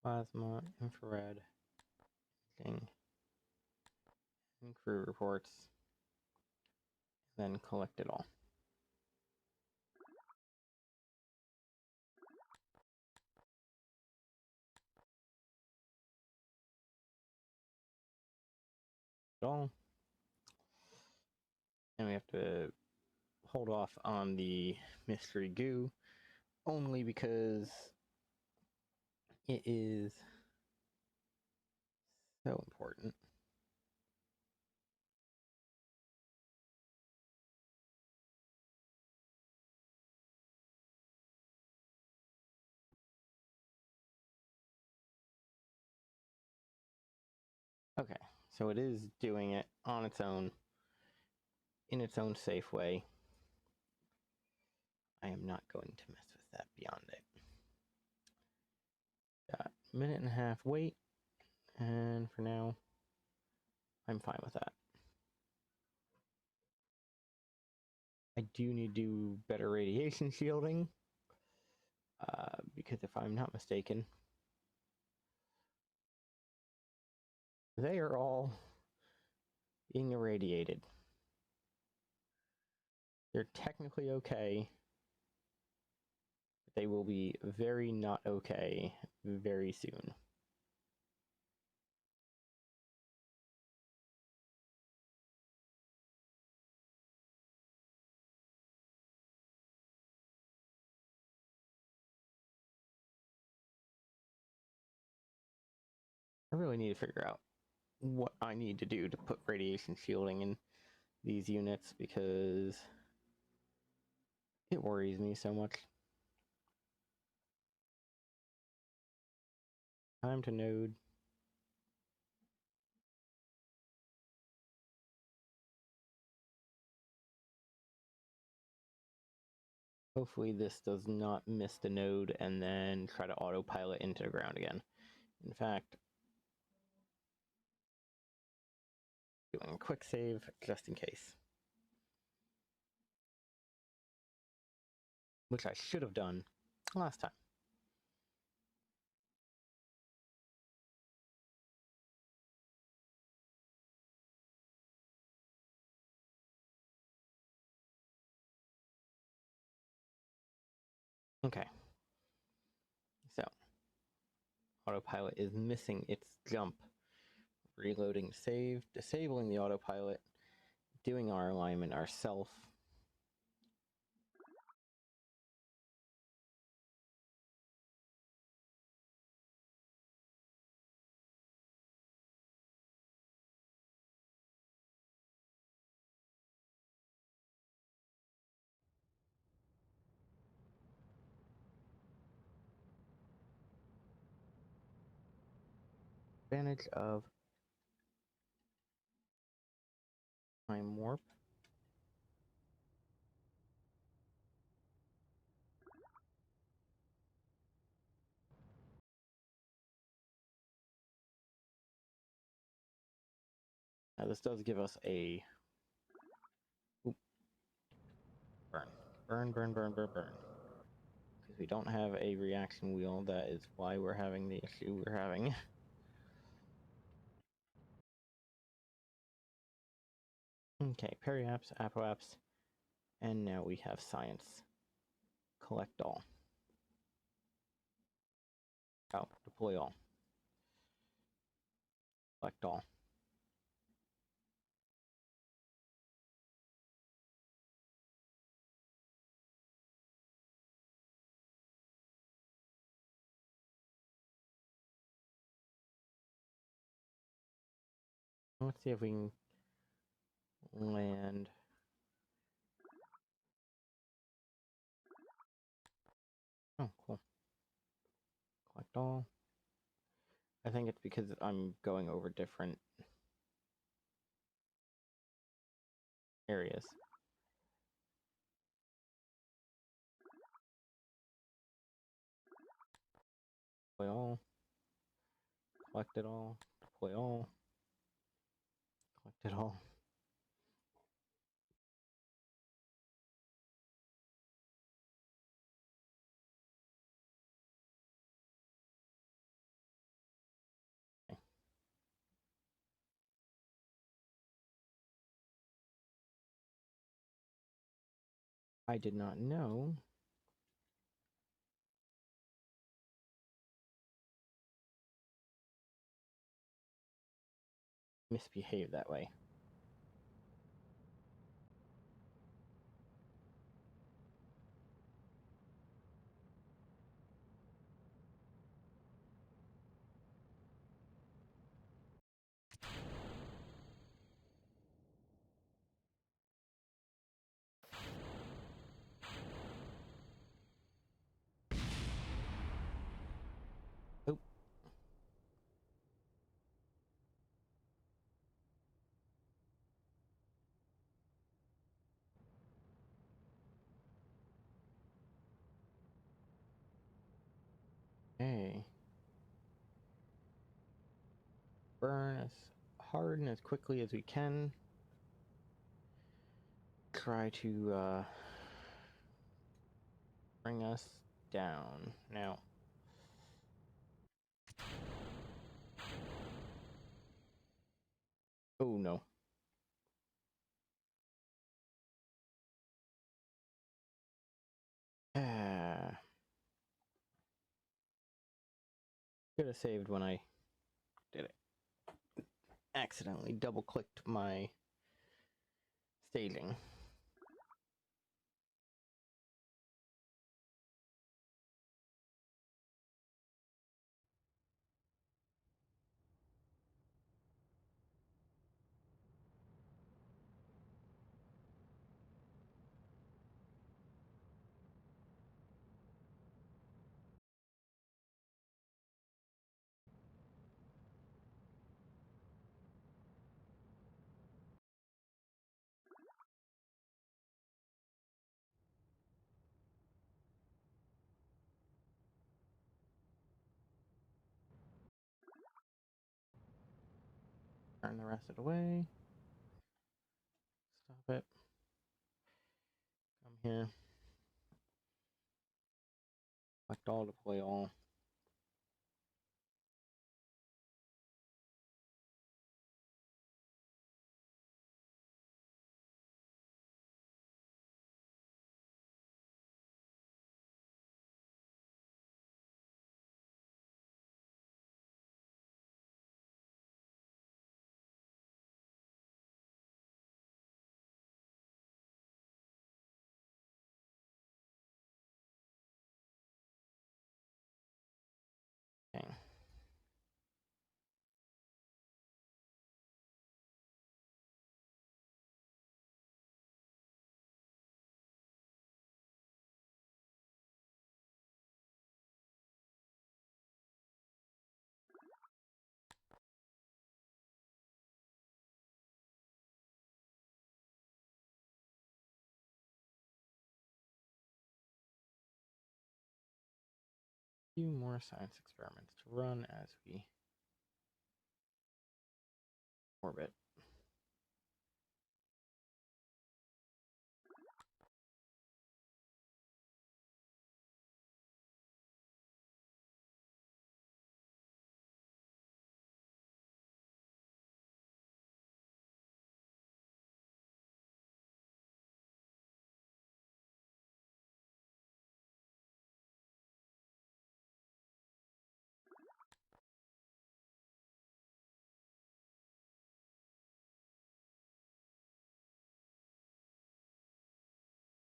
Plasma, infrared, thing, and crew reports, then collect it all. And we have to hold off on the mystery goo only because it is so important. Okay, so it is doing it on its own, in its own safe way. I am not going to mess with that beyond it. Got a minute and a half wait, and for now, I'm fine with that. I do need to do better radiation shielding, because if I'm not mistaken, they are all being irradiated. They're technically okay, but they will be very not okay very soon. I really need to figure out what I need to do to put radiation shielding in these units because it worries me so much. Time to node. Hopefully this does not miss the node and then try to autopilot into the ground again. In fact, doing a quick save just in case. Which I should have done last time. Okay. So, autopilot is missing its jump. Reloading save, disabling the autopilot, doing our alignment ourselves. advantage of time warp. Now this does give us a oop, burn. Burn, burn, burn, burn, burn. Because we don't have a reaction wheel, that is why we're having the issue we're having. Okay, periapps, apoapps, and now we have science. Collect all. Oh, deploy all. Collect all. Let's see if we can land. Oh, cool. Collect all. I think it's because I'm going over different areas. Deploy all. Collect it all. Deploy all. Collect it all. Okay. I did not know misbehave that way. Oh. Okay. Burn as hard and as quickly as we can. Try to bring us down. Now. Oh no. Ah. Could have saved when I did it. Accidentally double clicked my staging. Turn the rest of it away. Stop it. Come here. Select all, deploy all. few more science experiments to run as we orbit.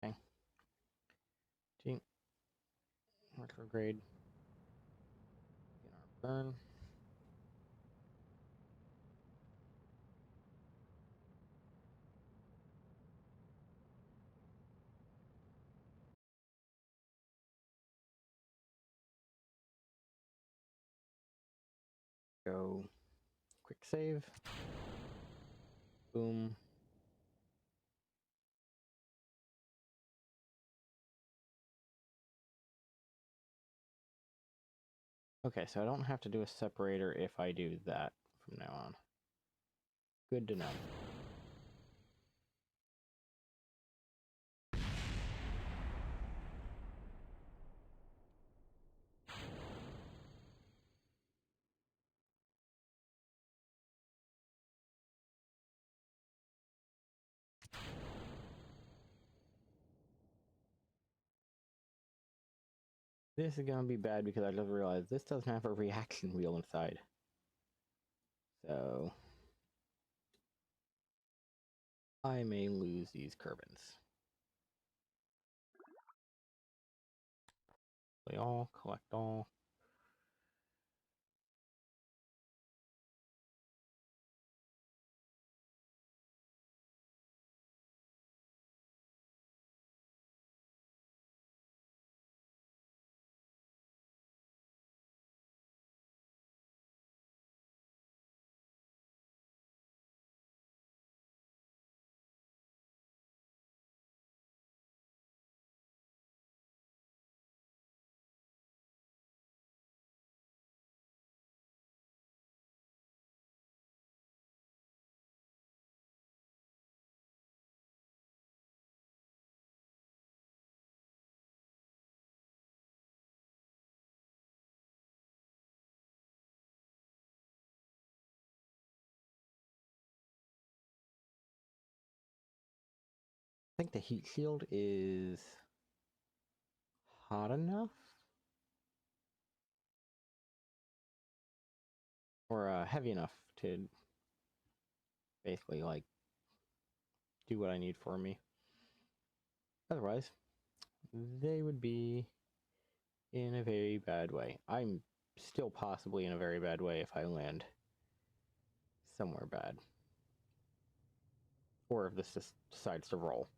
Okay. G retrograde in our burn. Go quick save. Boom. Okay, so I don't have to do a separator if I do that from now on. Good to know. This is gonna be bad because I just realized this doesn't have a reaction wheel inside. So I may lose these Kerbins. Play all, collect all. I think the heat shield is hot enough? Or heavy enough to basically, like, do what I need for me. Otherwise, they would be in a very bad way. I'm still possibly in a very bad way if I land somewhere bad. Or if this just decides to roll.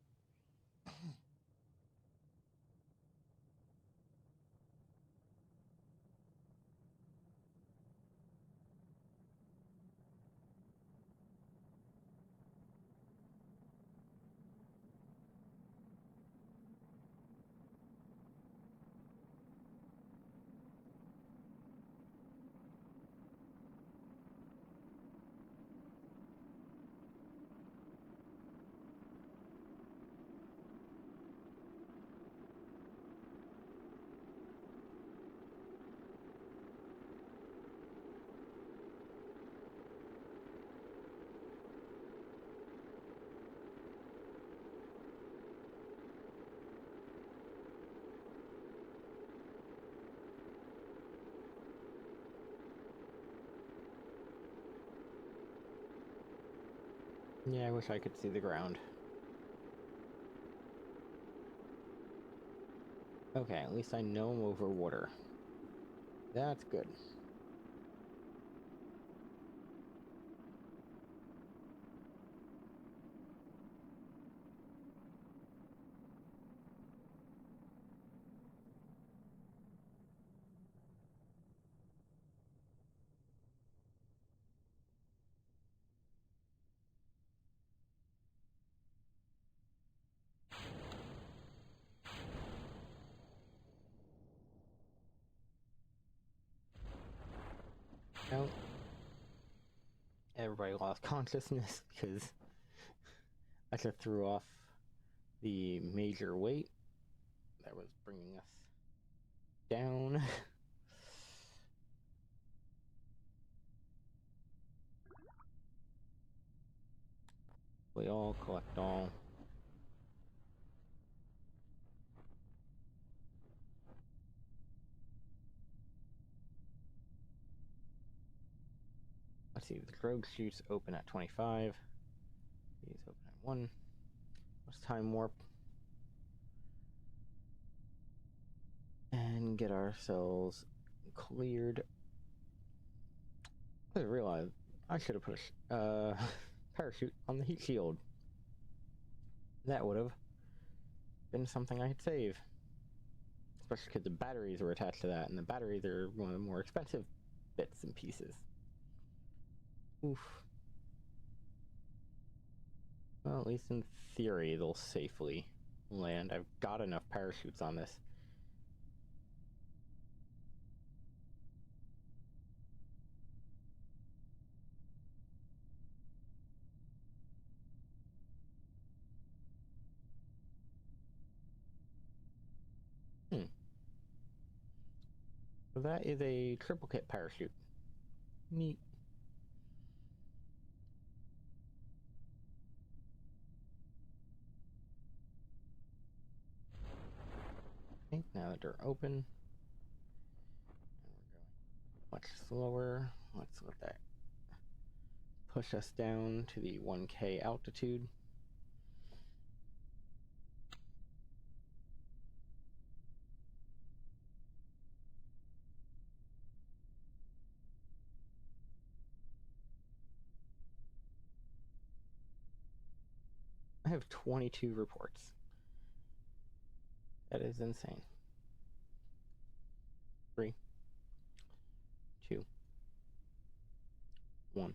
Yeah, I wish I could see the ground. Okay, at least I know I'm over water. That's good. out. Everybody lost consciousness because I just threw off the major weight that was bringing us down. We all collect all. Let's see, the rogue chutes open at 25. These open at 1. Let's time warp. And get ourselves cleared. I didn't realize I should have put a parachute on the heat shield. That would have been something I could save. Especially because the batteries were attached to that, and the batteries are one of the more expensive bits and pieces. Oof. Well, at least in theory, they'll safely land. I've got enough parachutes on this. So that is a triple kit parachute. Neat. Okay, now that they're open, and we're going much slower. Let's let that push us down to the 1K altitude. I have 22 reports. That is insane. 3, 2, 1.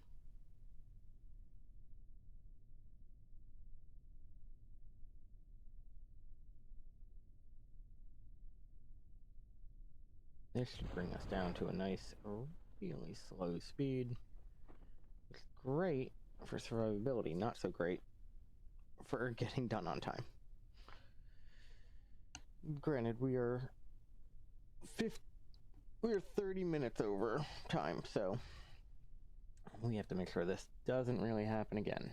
This should bring us down to a nice, really slow speed. It's great for survivability, not so great for getting done on time. Granted, we are 30 minutes over time, so we have to make sure this doesn't really happen again.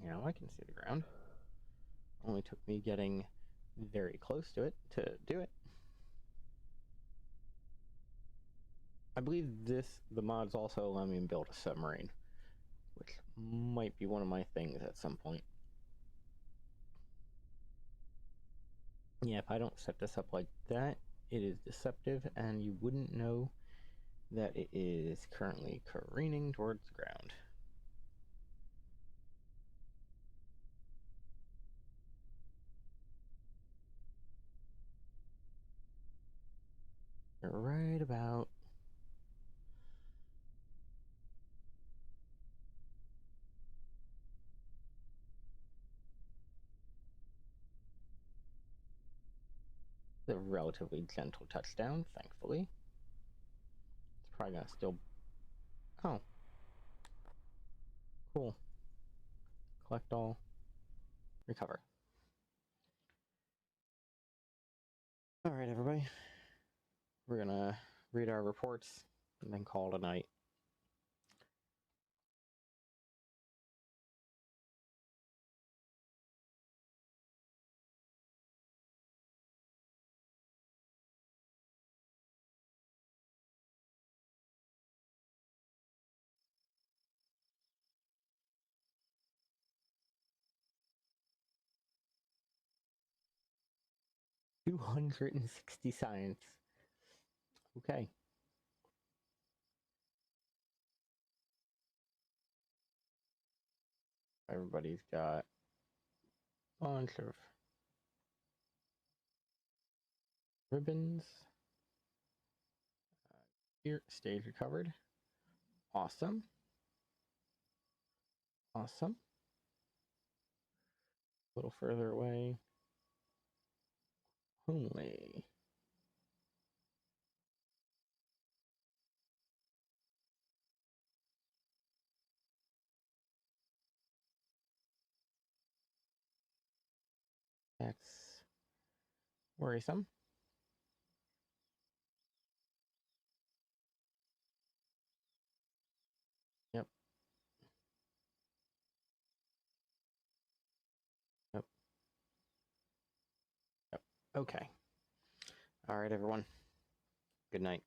Now I can see the ground. Only took me getting very close to it to do it. I believe the mods also allow me to build a submarine, which might be one of my things at some point. Yeah, if I don't set this up like that, it is deceptive and you wouldn't know that it is currently careening towards the ground. Right about the relatively gentle touchdown, thankfully. It's probably gonna still... Oh. Cool. Collect all. Recover. Alright, everybody. We're gonna read our reports and then call it a night. $260 science. Okay. Everybody's got a bunch of ribbons. Here, stage recovered. Awesome. Awesome. A little further away. Only. That's worrisome. Yep. Yep. Yep. Okay. All right, everyone. Good night.